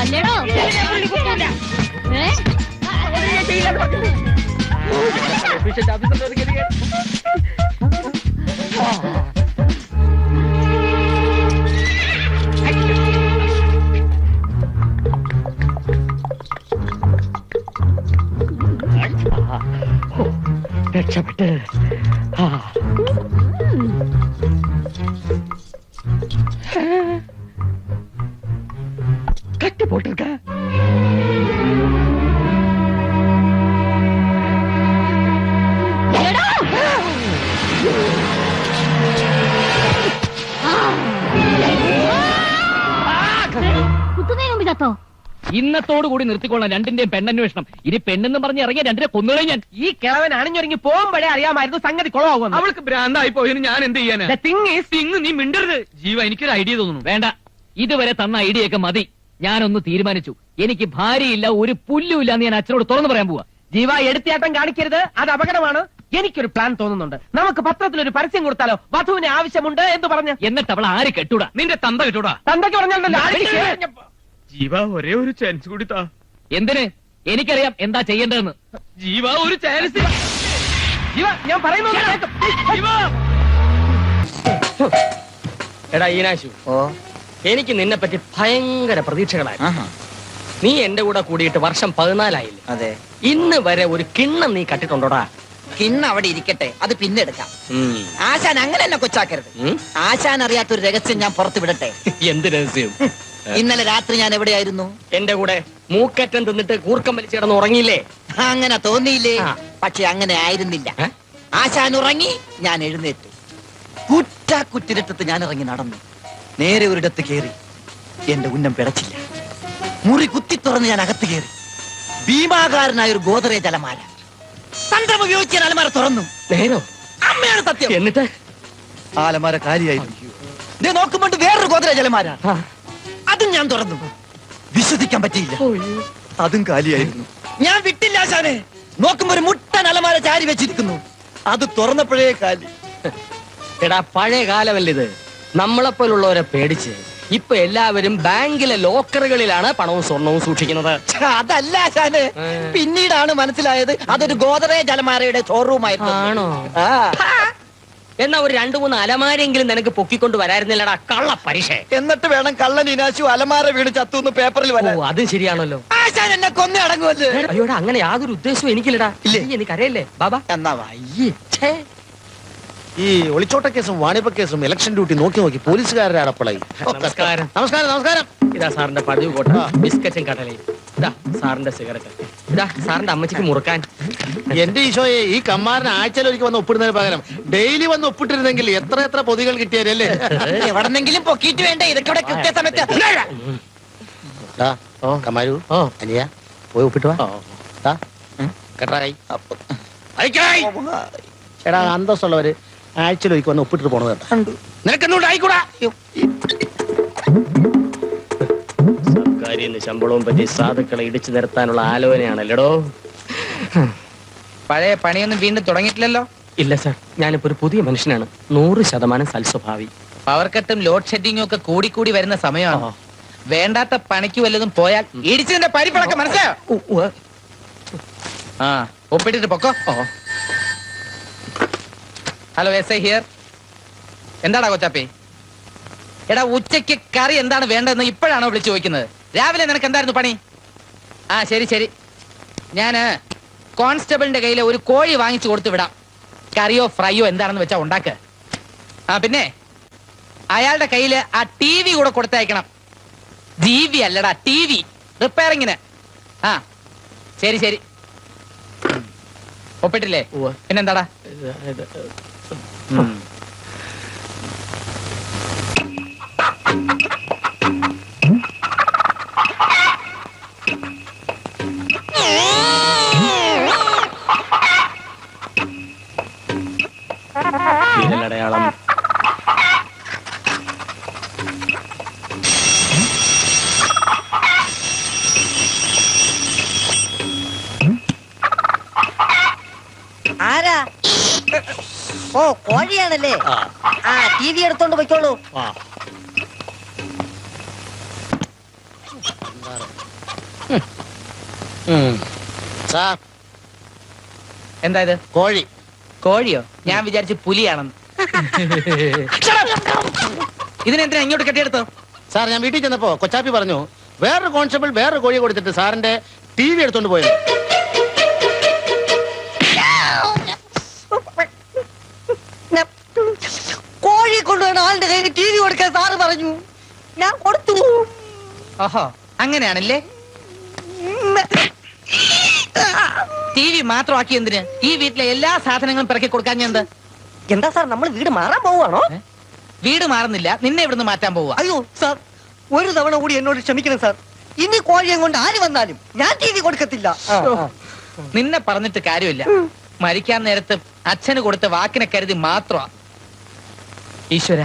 അല്ലേടോ? രക്ഷപ്പെട്ട് കട്ടി പോട്ടിருக்க. ഇന്നത്തോ? ഇന്നത്തോടു കൂടി നിർത്തിക്കൊള്ളാം രണ്ടിന്റെയും പെണ്ണന്വേഷണം. ഇനി പെണ്ണെന്ന് പറഞ്ഞ് ഇറങ്ങിയ രണ്ടിനെ കൊന്നുകളെ ഞാൻ. ഈ കിഴവൻ അണിഞ്ഞൊരുങ്ങി പോകുമ്പോഴേ അറിയാമായിരുന്നു സംഗതി കുളമാകും. അവൾക്ക് ഭ്രാന്തായി പോയതിന് ഞാൻ എന്ത് ചെയ്യാനാ? നീ മിണ്ടരുത് ജീവ. എനിക്കൊരു ഐഡിയ തോന്നുന്നു. വേണ്ട, ഇതുവരെ തന്ന ഐഡിയൊക്കെ മതി. ഞാനൊന്ന് തീരുമാനിച്ചു. എനിക്ക് ഭാര്യയില്ല, ഒരു പുല്ലുമില്ല എന്ന് ഞാൻ അച്ഛനോട് തുറന്നു പറയാൻ പോവാ. ജീവ എടുത്തിയാട്ടം കാണിക്കരുത്, അത് അപകടമാണ്. എനിക്കൊരു പ്ലാൻ തോന്നുന്നുണ്ട്. നമുക്ക് പത്രത്തിലൊരു പരസ്യം കൊടുത്താലോ? വധുവിന് ആവശ്യമുണ്ട് എന്ന് പറഞ്ഞ്. എന്നിട്ട് അവൾ ആര് കെട്ടൂടാ? നിന്റെ തന്ത കിട്ടൂടാ. തന്തയ്ക്ക് പറഞ്ഞാലല്ലോ. ജീവ ഒരേ ഒരു ചാൻസ് കൂടി താ. എന്തിന്? എനിക്കറിയാം എന്താ ചെയ്യേണ്ടതെന്ന്. ജീവ ഒരു ചാൻസ്. ജീവ, ഞാൻ പറയുന്നു. എടാ ഈനാശു, എനിക്ക് നിന്നെ പറ്റി ഭയങ്കര പ്രതീക്ഷകളായിരുന്നു. നീ എന്റെ കൂടെ കൂടിയിട്ട് വർഷം 14 അതെ. ഇന്ന് വരെ ഒരു കിണ്ണം നീ കട്ടിട്ടുണ്ടോടാ? കിണ്ണം അവിടെ ഇരിക്കട്ടെ, അത് പിന്നെ എടുക്കാം. ആശാൻ അങ്ങനെ എന്നെ കൊച്ചാക്കരുത്. ആശാൻ അറിയാത്തൊരു രഹസ്യം ഞാൻ പുറത്തു വിടട്ടെ. എന്ത് രഹസ്യം? ഇന്നലെ രാത്രി ഞാൻ എവിടെയായിരുന്നു? എന്റെ കൂടെ മൂക്കറ്റം തിന്നിട്ട് കൂർക്കം വലിച്ചു കിടന്ന് ഉറങ്ങിയില്ലേ? അങ്ങനെ തോന്നിയില്ലേ? പക്ഷെ അങ്ങനെ ആയിരുന്നില്ല. ആശാൻ ഉറങ്ങി, ഞാൻ എഴുന്നേറ്റു. കുറ്റിരട്ടത്ത് ഞാൻ ഇറങ്ങി നടന്നു. നേരെ ഒരിടത്ത് കയറി. എന്റെ ഉന്നം പിടച്ചില്ല. മുറി കുത്തി തുറന്ന് ഞാൻ അകത്ത് കയറി. ഭീമാകാരനായ ഒരു ഗോദറേജ് അലമാര. തന്ത്രം ഉപയോഗിച്ച് ഞാൻ അലമാര തുറന്നു. നേരോ? അമ്മയാണ് സത്യം. എന്നിട്ട് ആ അലമാര കാലിയായിരുന്നു. നോക്കുമ്പോണ്ട് വേറൊരു ഗോദറേജ് അലമാര. അതും ഞാൻ തുറന്നു. വിശ്വസിക്കാൻ പറ്റിയില്ല, അതും കാലിയായിരുന്നു. ഞാൻ വിട്ടില്ല ആശാനെ. നോക്കുമ്പോ ഒരു മുട്ടൻ അലമാര ചാരി വെച്ചിരിക്കുന്നു. അത് തുറന്നപ്പോഴേ കാലി. എടാ, പഴയ കാലമല്ല ഇത്. നമ്മളെപ്പോലുള്ളവരെ പേടിച്ച് ഇപ്പൊ എല്ലാവരും ബാങ്കിലെ ലോക്കറുകളിലാണ് പണവും സ്വർണവും സൂക്ഷിക്കുന്നത്. അതല്ല ആശാനെ, പിന്നീടാണ് മനസ്സിലായത് അതൊരു ഗോദറേജ് അലമാരയുടെ ഷോറൂം ആയിരുന്നു. ആണോ? എന്നാ ഒരു 2-3 അലമാരെങ്കിലും നിനക്ക് പൊക്കിക്കൊണ്ട് വരായിരുന്നില്ലടാ കള്ള പരീക്ഷ. എന്നിട്ട് വേണം കള്ളൻ ഇനാശു അലമാര വീട് ചത്തുന്ന് പേപ്പറിൽ വരാൻ. അതും ശരിയാണല്ലോ. ആശാൻ എന്നെ കൊന്നു അടങ്ങുമല്ലേ? അയ്യോടാ, അങ്ങനെ യാതൊരു ഉദ്ദേശവും എനിക്കില്ലടാ. ഇല്ലേ? എനിക്കറിയല്ലേ ബാബാ? എന്നാ വയ്യേ. ഈ ഒളിച്ചോട്ട കേസും വാണിഭ കേസും ഇലക്ഷൻ ഡ്യൂട്ടി നോക്കി നോക്കി പോലീസുകാരുടെ അടപ്പളായി. നമസ്കാരം. നമസ്കാരം. നമസ്കാരം. ഇതാ സാറിന്റെ പതിവ് കോട്ട, ബിസ്ക്കറ്റും കടലയും. ഇതാ സാറിന്റെ സിഗരറ്റ്. ഇതാ സാറിന്റെ അമ്മച്ചിക്ക് മുറുക്കാൻ. എന്റെ ഈശോയെ, ഈ കമ്മാരന് ആഴ്ചയിലൊരിക്കൽ വന്ന് ഒപ്പിടുന്നതിന് പകരം ഡെയിലി വന്ന് ഒപ്പിട്ടിരുന്നെങ്കിൽ എത്ര പൊതികൾ കിട്ടിയാലേ. എവിടെന്നെങ്കിലും പൊക്കിയിട്ട് വേണ്ടേ ഇതൊക്കെ ഇവിടെ കൃത്യസമയത്ത്. കമാരു, അനിയ പോയി ഒപ്പിട്ട് വാ. കെട്ടായി. എടാ, അന്തസ്സുള്ളവര് ആഴ്ചയിലൊരിക്കൽ വന്ന് ഒപ്പിട്ടിട്ട് പോണത് കേട്ടോ. നിനക്കെന്നോട്ട് ആയിക്കൂടാ. സർക്കാരിന്ന് ശമ്പളവും പറ്റി സാധുക്കളെ ഇടിച്ചു നിരത്താനുള്ള ആലോചനയാണല്ലോ. പഴയ പണിയൊന്നും വീണ്ടും തുടങ്ങിയിട്ടില്ലല്ലോ? ഇല്ല സാർ, ഞാനിപ്പോ ഒരു പുതിയ മനുഷ്യനാണ്. 100% സൽസ്വഭാവി. പവർ കട്ടും ലോഡ് ഷെഡിങ്ങും ഒക്കെ കൂടി വരുന്ന സമയമാണ്. വേണ്ടാത്ത പണിക്ക് വല്ലതും പോയാൽ ഇടിച്ചതിന്റെ പരിപ്പടക്കം മനസ്സിലായോ? ആ, ഒപ്പിട്ടിട്ട് പൊക്കോ. Hello, S I here. എന്താടാ കൊച്ചാപ്പി? എടാ, ഉച്ചയ്ക്ക് കറി എന്താണ് വേണ്ടതെന്ന് ഇപ്പോഴാണോ വിളിച്ചു ചോദിക്കുന്നത്? രാവിലെ നിനക്ക് എന്തായിരുന്നു പണി? ആ, ശരി. ഞാന് കോൺസ്റ്റബിളിന്റെ കയ്യിൽ ഒരു കോഴി വാങ്ങിച്ചു കൊടുത്തു വിടാം. കറിയോ ഫ്രൈയോ എന്താണെന്ന് വെച്ചാ ഉണ്ടാക്ക്. ആ, പിന്നെ അയാളുടെ കയ്യിൽ ആ TV കൂടെ കൊടുത്തയക്കണം. TV അല്ലടാ, TV റിപ്പയറിങ്ങിന്. ആ, ശരി. ഒപ്പിട്ടില്ലേ? പിന്നെന്താടാ? വിരലടയാളം. ആരാ? ഓ, കോഴിയാണല്ലേ? ആ, TV എടുത്തോണ്ട് പോയിക്കോളൂ. സാർ, എന്താ ഇത്? കോഴിയോ? ഞാൻ വിചാരിച്ചു പുലിയാണെന്ന്. ഇതിനെന്തിനാ ഇങ്ങോട്ട് കെട്ടിയെടുത്തോ? സാർ, ഞാൻ വീട്ടിൽ ചെന്നപ്പോ കൊച്ചാപ്പി പറഞ്ഞു വേറൊരു കോൺസ്റ്റബിൾ വേറൊരു കോഴി കൊടുത്തിട്ട് സാറിന്റെ TV എടുത്തോണ്ട് പോയത്. കോഴി കൊണ്ടുപോകണം ആളുടെ കയ്യിൽ TV കൊടുക്കാൻ സാറ് പറഞ്ഞു. ഞാൻ കൊടുത്തു. ഓഹോ, അങ്ങനെയാണല്ലേ? TV മാത്രമാക്കി എന്തിന്? ഈ വീട്ടിലെ എല്ലാ സാധനങ്ങളും പിറക്കി കൊടുക്കാൻ ഞാൻ എന്താ സാർ, നമ്മൾ വീട് മാറാൻ പോവാണോ? വീട് മാറുന്നില്ല, നിന്നെ ഇവിടുന്ന് മാറ്റാൻ പോവാ. അയ്യോ സാർ, ഒരു തവണ കൂടി എന്നോട് ക്ഷമിക്കണം സാർ. ഇനി കോഴിയെ കൊണ്ട് ആര് വന്നാലും ഞാൻ തീയതി കൊടുക്കത്തില്ല. നിന്നെ പറഞ്ഞിട്ട് കാര്യമില്ല. മരിക്കാൻ നേരത്ത് അച്ഛന് കൊടുത്ത വാക്കിനെ കരുതി മാത്രമാ. ഈശ്വര,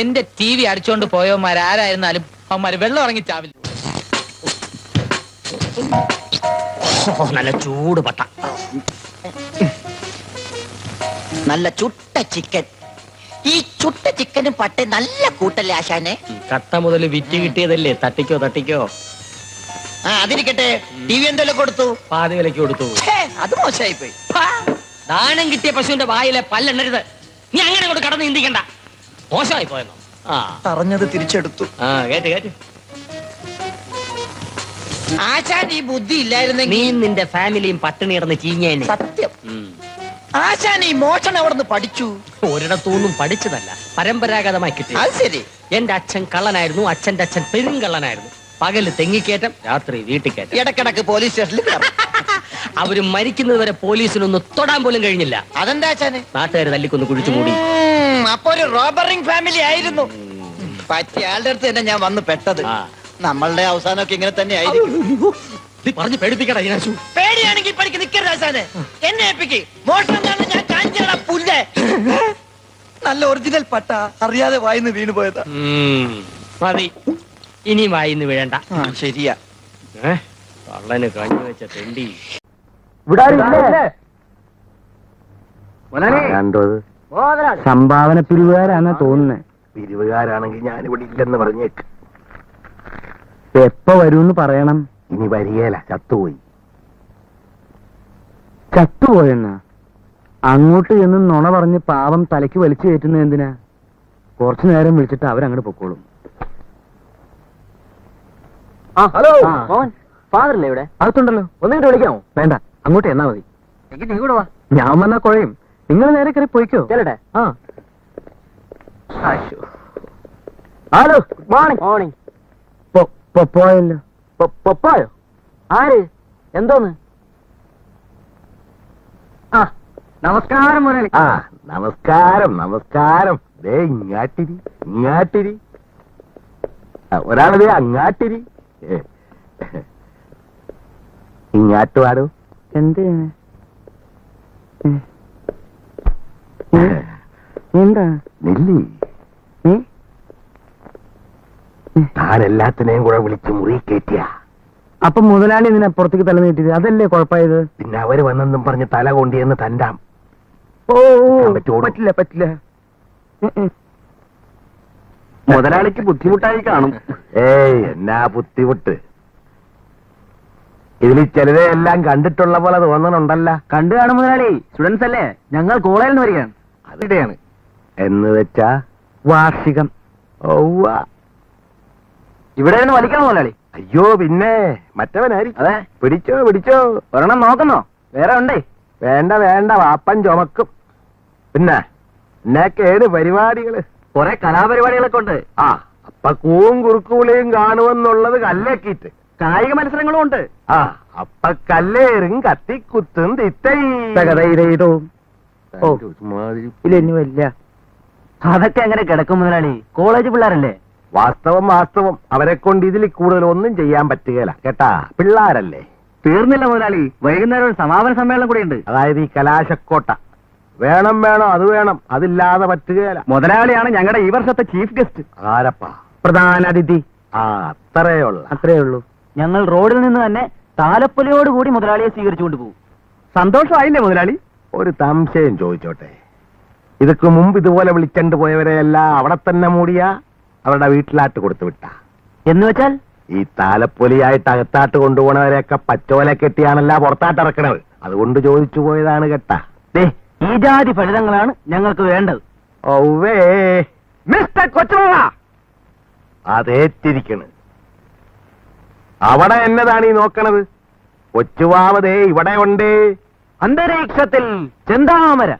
എന്റെ TV അടിച്ചോണ്ട് പോയവന്മാരാരായിരുന്നാലും അവന്മാര് വെള്ളം ഇറങ്ങി ചാവില്ല. നല്ല ചൂട് പട്ട, നല്ല ചുട്ട ചിക്കൻ. ഈ ചുട്ട ചിക്കനും പട്ട നല്ല കൂട്ടല്ലേ ആശാനെ? കട്ട മുതൽ വിറ്റ് കിട്ടിയതല്ലേ, തട്ടിക്കോ തട്ടിക്കോ. അതിരിക്കട്ടെ, TV എന്തെല്ലാം കൊടുത്തു? പാതി വിലക്ക് കൊടുത്തു. അത് മോശമായി പോയി. ദാനം കിട്ടിയ പശുവിന്റെ വായിലെ പല്ലെണ്ണരുത്. നീ അങ്ങനെ കൊണ്ട് കടന്ന് ചിന്തിക്കണ്ട. മോശമായി പോയെന്നോ? പറഞ്ഞത് തിരിച്ചെടുത്തു. കേട്ട് ആശാൻ ഈ ബുദ്ധി ഇല്ലായിരുന്നെങ്കിൽ നീ നിന്റെ ഫാമിലിയും പട്ടിണി കിടന്ന് ചീഞ്ഞേനെ. സത്യം. ആശാൻ ഈ മോഷണം എവിടുന്ന് പഠിച്ചു? ഒരിടത്തൊന്നും പഠിച്ചതല്ല, പരമ്പരാഗതമായി കിട്ടി. അത് ശരി. എന്റെ അച്ഛൻ കള്ളനായിരുന്നു, അച്ഛന്റെ അച്ഛൻ പെരുങ്കള്ളനായിരുന്നു. പകല് തെങ്ങിക്കയറ്റം, രാത്രി വീട്ടിൽ കയറ്റം. ഇടക്കിടക്ക് പോലീസ് സ്റ്റേഷനിൽ അവര് മരിക്കുന്നത് വരെ പോലീസിനൊന്ന് തൊടാൻ പോലും കഴിഞ്ഞില്ല. അതെന്താ ആശാനെ? നാട്ടുകാർ തല്ലിക്കൊന്ന് കുഴിച്ചു മൂടി. അപ്പൊ ഒരു റോബറിംഗ് ഫാമിലി ആയിരുന്നു. പറ്റിയ ആളുടെ അടുത്ത് തന്നെ ഞാൻ വന്ന് പെട്ടത്. നമ്മളുടെ അവസാനമൊക്കെ ഇങ്ങനെ തന്നെ ആയിരിക്കും. പറഞ്ഞു പേടിപ്പിക്കടാ. പേടിയാണെങ്കിൽ പഠിക്ക് നിൽക്കരുത് ആശാനെ. എന്നെ ഏൽപ്പിക്ക്. മോഷണം കാണുന്ന ഞാൻ കാഞ്ചിട പുല്ലേ. നല്ല ഒറിജിനൽ പട്ട അറിയാതെ വായിന്ന് വീണു പോയതാ. മതി, ഇനി വായിന്ന് വീഴണ്ട. ശരിയാ. കള്ളന് കഞ്ഞി വെച്ച തെണ്ടി. സംഭാവന പിരിവുകാരാണ് തോന്നുന്നത്. പിരിവുകാരാണെങ്കിൽ ഞാനിവിടെ ഇല്ലെന്ന് പറഞ്ഞേക്ക്. എപ്പോ വരൂന്ന് പറയണം. ഇനി വരികയില്ല, ചത്തുപോയി. ചത്തുപോയെന്നാ? അങ്ങോട്ട് ചെന്ന് നുണ പറഞ്ഞ് പാവം തലയ്ക്ക് വലിച്ചു കയറ്റുന്നത് എന്തിനാ? കുറച്ചു നേരം വിളിച്ചിട്ട് അവരങ്ങോട്ട് പൊക്കോളും. ഹലോ, ഫാദറില്ലേ ഇവിടെ? അകത്തുണ്ടല്ലോ. ഒന്നിട്ട് വിളിക്കാമോ? വേണ്ട, അങ്ങോട്ട് എന്നാ മതി. നീ കൂടെ വാ. ഞാൻ വന്നാ കുഴയും. നിങ്ങൾ നേരെ കയറി പോയിക്കോ. ചെല്ലട്ടെ. Hello, good morning. മോർണിംഗ്. പോയല്ലോ. പോയോ? ആര്? എന്തോന്ന്? നമസ്കാരം മുരളി. നമസ്കാരം നമസ്കാരം. ദേ ഇങ്ങാട്ടിരി ഇങ്ങാട്ടിരി. ഒരാളതേ അങ്ങാട്ടിരി. ഇങ്ങാട്ടുവാടോ. എന്ത് എന്താ നെല്ലി? താൻ എല്ലാത്തിനെയും കൂടെ വിളിച്ച് മുറി കയറ്റിയ. അപ്പൊ മുതലാളി ഇതിനപ്പുറത്തേക്ക് തല നീട്ടിയത് അതല്ലേ കുഴപ്പമായത്? പിന്നെ അവര് വന്നെന്നും പറഞ്ഞ് തല കൊണ്ടിയെന്ന് തണ്ടാം. ഓ, പറ്റില്ല പറ്റില്ല. മുതലാളിക്ക് ബുദ്ധിമുട്ടായി കാണും. ഏയ്, എന്നാ ബുദ്ധിമുട്ട്? ഇതിൽ ചിലരെല്ലാം കണ്ടിട്ടുള്ള പോലെ തോന്നണുണ്ടല്ല. കണ്ടു കാണും മുതലാളി. സ്റ്റുഡൻസ് അല്ലേ, ഞങ്ങൾ കോളേജിൽ നിന്ന് വരികയാണ്. അതിടെയാണ് എന്ന് വെച്ചാ വാർഷികം. ഇവിടെ നിന്ന് വലിക്കണം മുതലാളി. അയ്യോ, പിന്നെ മറ്റവനായിരിക്കും. അതെ, പിടിച്ചോ പിടിച്ചോ. ഒരെണ്ണം നോക്കുന്നോ? വേറെ ഉണ്ടേ. വേണ്ട വേണ്ട, വാപ്പൻ ചുമക്കും. പിന്നെ എന്നൊക്കെ ഏത് പരിപാടികള്? കുറെ കലാപരിപാടികളൊക്കെ ഉണ്ട്. അപ്പൊ കൂവും കുറുക്കുവിളിയും കാണുമെന്നുള്ളത് കല്ലേക്കിട്ട് കായിക മത്സരങ്ങളും ഉണ്ട്. അപ്പൊ കല്ലേറും കത്തിക്കുത്തും തിത്തൈതോ. ഇല്ല, അതൊക്കെ എങ്ങനെ കിടക്കും മുതലാളി? കോളേജ് പിള്ളേരല്ലേ. വാസ്തവം വാസ്തവം. അവരെ കൊണ്ട് ഇതിൽ കൂടുതൽ ഒന്നും ചെയ്യാൻ പറ്റുകയില്ല കേട്ടാ. പിള്ളാരല്ലേ. തീർന്നില്ല മുതലാളി, വൈകുന്നേരം ഒരു സമാപന സമ്മേളനം കൂടി ഉണ്ട്. അതായത് ഈ കലാശക്കോട്ട. വേണം വേണം, അത് വേണം. അതില്ലാതെ പറ്റുകയില്ല. മുതലാളിയാണ് ഞങ്ങളുടെ ഈ വർഷത്തെ ചീഫ് ഗസ്റ്റ്. ആരപ്പാ? പ്രധാന അതിഥി. അത്രേ ഉള്ളൂ. ഞങ്ങൾ റോഡിൽ നിന്ന് തന്നെ താലപ്പൊലിയോടുകൂടി മുതലാളിയെ സ്വീകരിച്ചുകൊണ്ട് പോകും. സന്തോഷമായില്ലേ മുതലാളി? ഒരു സംശയം ചോദിച്ചോട്ടെ. ഇതൊക്കെ മുമ്പ് ഇതുപോലെ വിളിച്ചണ്ട് പോയവരെയെല്ലാം അവിടെ തന്നെ മൂടിയാ അവരുടെ വീട്ടിലാട്ട് കൊടുത്തു വിട്ട? എന്ന് വെച്ചാൽ ഈ താലപ്പൊലിയായിട്ട് അകത്താട്ട് കൊണ്ടുപോണവരെയൊക്കെ പച്ചോല കെട്ടിയാണല്ല പുറത്താട്ട് ഇറക്കണത്. അതുകൊണ്ട് ചോദിച്ചു പോയതാണ് കേട്ടാ. ഈ ജാതി ഫലിതങ്ങളാണ് ഞങ്ങൾക്ക് വേണ്ടത്. ഔവേ മിസ്റ്റർ കൊച്ചുള്ള, അതേറ്റിരിക്കണ്. അവിടെ എന്നതാണ് ഈ നോക്കണത്? കൊച്ചുവാവതേ ഇവിടെ ഉണ്ട്. അന്തരീക്ഷത്തിൽ ചെന്താമര,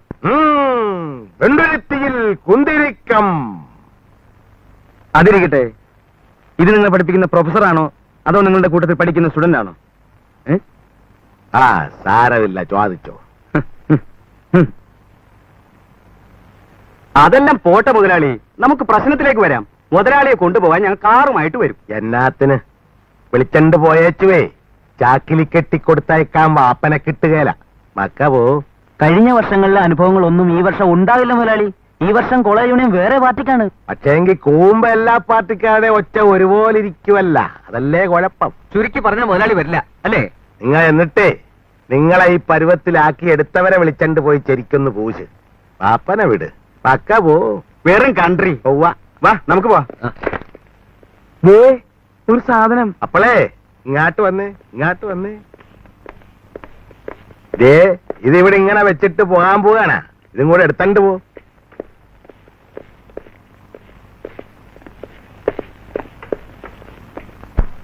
വെണ്ടുരുത്തിയിൽ കുന്തിരിക്കം. അതിരിക്കട്ടെ, ഇത് നിങ്ങൾ പഠിപ്പിക്കുന്ന പ്രൊഫസറാണോ അതോ നിങ്ങളുടെ കൂട്ടത്തിൽ പഠിക്കുന്ന സ്റ്റുഡന്റ് ആണോ? സാരമില്ല, ചോദിച്ചോ. അതെല്ലാം പോട്ടെ മുതലാളി, നമുക്ക് പ്രശ്നത്തിലേക്ക് വരാം. മുതലാളിയെ കൊണ്ടുപോകാൻ ഞങ്ങൾ കാറുമായിട്ട് വരും. എന്നാത്തിന്? വിളിച്ചണ്ട് പോയേച്ചുവേ ചാക്കിലി കെട്ടിക്കൊടുത്തയക്കാൻ വാപ്പനെ കിട്ടുകയില്ല. മക്കവോ കഴിഞ്ഞ വർഷങ്ങളിലെ അനുഭവങ്ങളൊന്നും ഈ വർഷം ഉണ്ടാവില്ല മുതലാളി. ഈ വർഷം കോളേജ് യൂണിയൻ വേറെ പാർട്ടിക്കാണ്. പക്ഷേങ്കി കൂമ്പ എല്ലാ പാർട്ടിക്കാരുടെ ഒച്ച ഒരുപോലെ ഇരിക്കുവല്ല, അതല്ലേ കുഴപ്പം. ചുരുക്കി പറഞ്ഞ മുതലാളി വരില്ല അല്ലേ? നിങ്ങൾ എന്നിട്ടേ നിങ്ങളെ ഈ പരുവത്തിലാക്കി എടുത്തവരെ വിളിച്ചണ്ട് പോയി ചെരിക്കൊന്ന് പൂശ്. പാപ്പനെ വിട്. പക്ക പോ. വെറും കൺട്രി. പോവാ, വാ നമുക്ക് പോവാ. ഒരു സാധനം. അപ്പളേ ഇങ്ങാട്ട് വന്നേ. ദേ ഇതിവിടെ ഇങ്ങനെ വെച്ചിട്ട് പോകാൻ പോകാനാ. ഇതും കൂടെ എടുത്തണ്ട് പോ.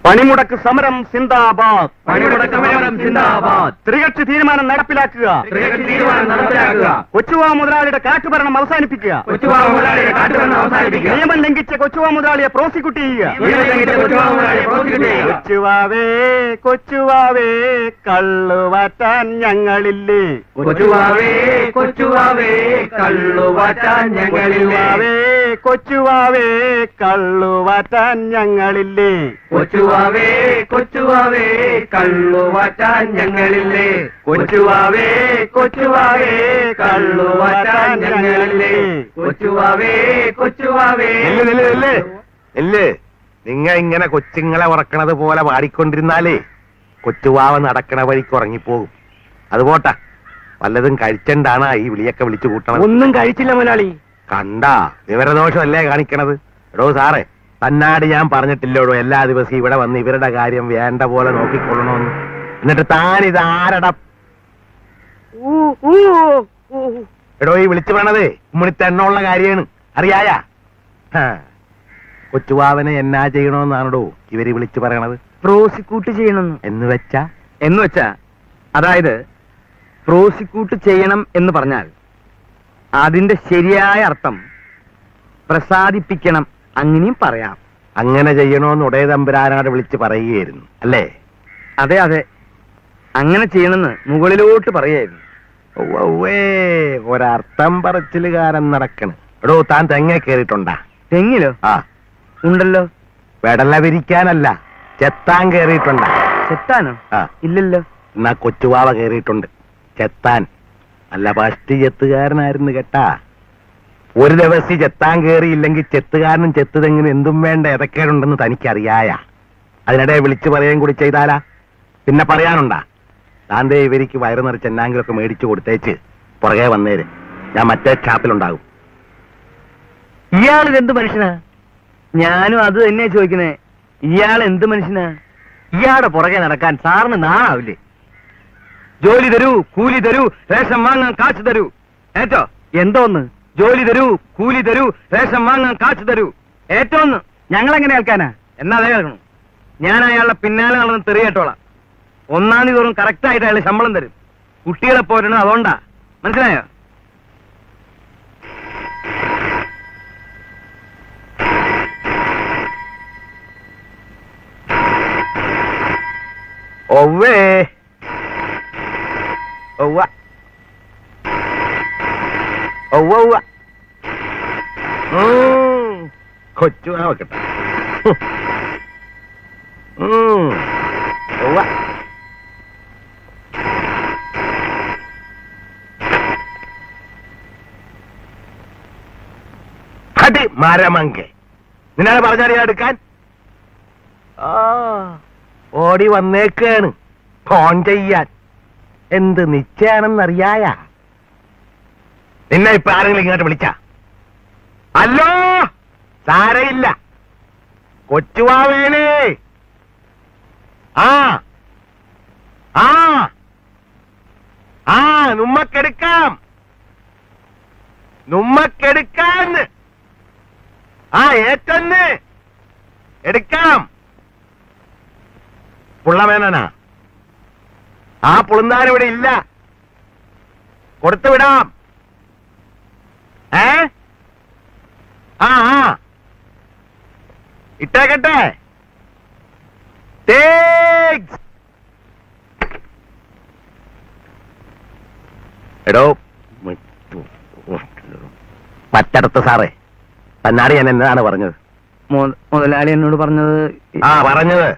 പണിമുടക്ക് സമരം സിന്ദാബാദ്. ത്രികക്ഷി തീരുമാനം നടപ്പിലാക്കുക. കൊച്ചുവാ മുതലാളിയുടെ കാട്ടുഭരണം അവസാനിപ്പിക്കുക. നിയമം ലംഘിച്ച കൊച്ചുവാ മുതലാളിയെ പ്രോസിക്യൂട്ട് ചെയ്യുക. കൊച്ചുവാവേ കള്ളുവാറ്റാൻ ഞങ്ങളില്ലേ? കൊച്ചുവാവേ കള്ളുവാറ്റാൻ ഞങ്ങളില്ലേ? കൊച്ചുവാവേ കള്ളുവാറ്റാൻ ഞങ്ങളില്ലേ? കൊച്ചുവാവേ കള്ളുവാറ്റാൻ ഞങ്ങളില്ലേ? കൊച്ചുവാവേ ഇല്ലേ? നിങ്ങ ഇങ്ങനെ കൊച്ചുങ്ങളെ ഉറക്കണത് പോലെ പാടിക്കൊണ്ടിരുന്നാലേ കൊച്ചുവാവ നടക്കണ വഴിക്ക് ഉറങ്ങിപ്പോകും. അത് പോട്ടാ, വല്ലതും കഴിച്ചണ്ടാണ് ഈ വിളിയൊക്കെ വിളിച്ചു കൂട്ടണം. ഒന്നും കഴിച്ചില്ല മുതലാളി. കണ്ടാ വിവരദോഷമല്ലേ കാണിക്കണത്? എടോ സാറേ, തന്നാട് ഞാൻ പറഞ്ഞിട്ടില്ലോടോ എല്ലാ ദിവസവും ഇവിടെ വന്ന് ഇവരുടെ കാര്യം വേണ്ട പോലെ നോക്കിക്കൊള്ളണമെന്ന്. എന്നിട്ട് താനിത് ആരട? എടോ ഈ വിളിച്ചു വേണതേ ഉമ്മണിത്തെണ്ണുള്ള കാര്യമാണ്, അറിയായ? കൊച്ചുവാവനെ എന്നാ ചെയ്യണമെന്നാണോ ഇവര് വിളിച്ചു പറയണത്? പ്രോസിക്യൂട്ട് ചെയ്യണമെന്ന്. എന്ന് വെച്ചാ അതായത് പ്രോസിക്യൂട്ട് ചെയ്യണം എന്ന് പറഞ്ഞാൽ അതിന്റെ ശരിയായ അർത്ഥം പ്രസാദിപ്പിക്കണം, അങ്ങനെയും പറയാം. അങ്ങനെ ചെയ്യണോന്ന് ഉടയ തമ്പുരാനാട് വിളിച്ച് പറയുകയായിരുന്നു അല്ലേ? അതെ, അങ്ങനെ ചെയ്യണമെന്ന് മുകളിലോട്ട് പറയായിരുന്നു. ഒരർത്ഥം പറച്ചിലുകാരൻ നടക്കണ്. എടോ താൻ തെങ്ങ കേറിയിട്ടുണ്ടാ? തെങ്ങിലോ? ആ ഉണ്ടല്ലോ. വെടല വിരിക്കാനല്ല, ചെത്താൻ കേറിയിട്ടുണ്ടാ? ചെത്താനോ? ഇല്ലല്ലോ. എന്നാ കൊച്ചുവാവ കേറിയിട്ടുണ്ട്, ചെത്താൻ. അല്ല പഷ്ടി ചെത്തുകാരനായിരുന്നു കേട്ടാ. ഒരു ദിവസം ചെത്താൻ കേറിയില്ലെങ്കിൽ ചെത്തുകാരനും ചെത്തുതെങ്ങിനും എന്തും വേണ്ട ഏതൊക്കെയുണ്ടെന്ന് തനിക്കറിയായ. അതിനിടെ വിളിച്ചു പറയുകയും കൂടി ചെയ്താലാ പിന്നെ പറയാനുണ്ടാ? താന്തേ ഇവർക്ക് വയറു നിറച്ച് എന്നാങ്കിലൊക്കെ മേടിച്ചു കൊടുത്തേച്ച് പുറകെ വന്നേര്. ഞാൻ മറ്റേ ഷാപ്പിലുണ്ടാകും. ഇയാൾ എന്ത് മനുഷ്യനാ? ഞാനും അത് തന്നെയാ ചോദിക്കുന്നേ. ഇയാൾ എന്ത് മനുഷ്യനാ? ഇയാളുടെ പുറകെ നടക്കാൻ സാറിന് നാണാവില്ലേ? ജോലി തരൂ, കൂലി തരൂ, റേഷൻ വാങ്ങാൻ കാശ് തരൂ. ഏറ്റോ എന്തോന്ന്? ജോലി തരൂ, കൂലി തരൂ, റേഷൻ വാങ്ങാൻ കാശ് തരൂ. ഏറ്റോന്ന് ഞങ്ങൾ എങ്ങനെ കേൾക്കാനാ? എന്നാ അതേ കേൾക്കണം. ഞാൻ അയാളുടെ പിന്നാലെ നടന്ന് തെറിയേട്ടോളാം. 1-ാം തീയതി തോറും കറക്റ്റായിട്ട് അയാൾ ശമ്പളം തരും. കുട്ടികളെ പോരണം, അതുകൊണ്ടാ. മനസ്സിലായോ? ഒവ്വേ ഒവ്വ ഒവ്വ കൊച്ചു വെക്കട്ടെ. ഒവ്വ അടി മരമങ്കെ, നിന്നാണ് പറഞ്ഞറിയാ എടുക്കാൻ? ഓടി വന്നേക്കാണ് ഫോൺ ചെയ്യാൻ. എന്ത് നിശ്ചയാണെന്നറിയായ? നിന്നെ ഇപ്പൊ ആരെങ്കിലും ഇങ്ങോട്ട് വിളിച്ച? അല്ലോ സാരയില്ല, കൊച്ചുവാവേണേ. ആ ആ ആ നമ്മക്കെടുക്കാം. ആ ഏറ്റന്ന് എടുക്കാം. പുള്ളമേനനാ? ആ പുളുന്താൻ ഇവിടെ ഇല്ല, കൊടുത്തു വിടാം. ആ ഇട്ടേക്കട്ടെ. എടോ മറ്റടുത്ത സാറേ, തന്നാട് ഞാൻ എന്നതാണ് പറഞ്ഞത്? മുതലാളി എന്നോട് പറഞ്ഞത് പറഞ്ഞത്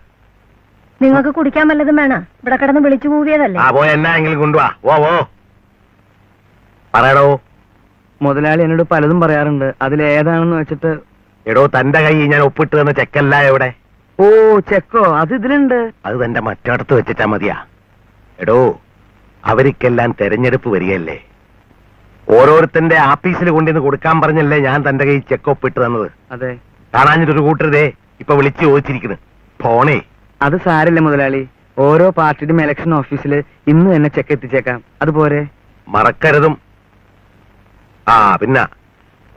നിങ്ങൾക്ക് കുടിക്കാൻ വല്ലതും വേണം? ഇവിടെ കിടന്ന് വിളിച്ചു കൂവിയതല്ലേ? ആ പോയ എന്നായെങ്കിലും കൊണ്ടുവാ. ഓ പറയടോ. മുതലാളി എന്നോട് പലതും പറയാറുണ്ട്, അതിലേതാണെന്ന് വെച്ചിട്ട്. എടോ, തന്റെ കൈ ഞാൻ ഒപ്പിട്ട് തന്ന ചെക്കല്ല എവിടെ? ഓ ചെക്കോ, അത് ഇതിലുണ്ട്. അത് തന്റെ മറ്റടത്ത് വെച്ചിട്ടാ മതിയാ. എടോ, അവർക്കെല്ലാം തെരഞ്ഞെടുപ്പ് വരികയല്ലേ. ഓരോരുത്തന്റെ ആഫീസിൽ കൊണ്ടിന്ന് കൊടുക്കാൻ പറഞ്ഞല്ലേ ഞാൻ തന്റെ കൈ ചെക്ക് ഒപ്പിട്ട് തന്നത്. അതെ. കാണാഞ്ഞിട്ടൊരു കൂട്ടരുതേ ഇപ്പൊ വിളിച്ചു ചോദിച്ചിരിക്കുന്നു. ഫോണേ. അത് സാരില്ല മുതലാളി, ഓരോ പാർട്ടിയുടെയും ഇലക്ഷൻ ഓഫീസിൽ ഇന്ന് തന്നെ ചെക്ക് എത്തിച്ചേക്കാം. അതുപോലെ മറക്കരുതും. ആ പിന്നെ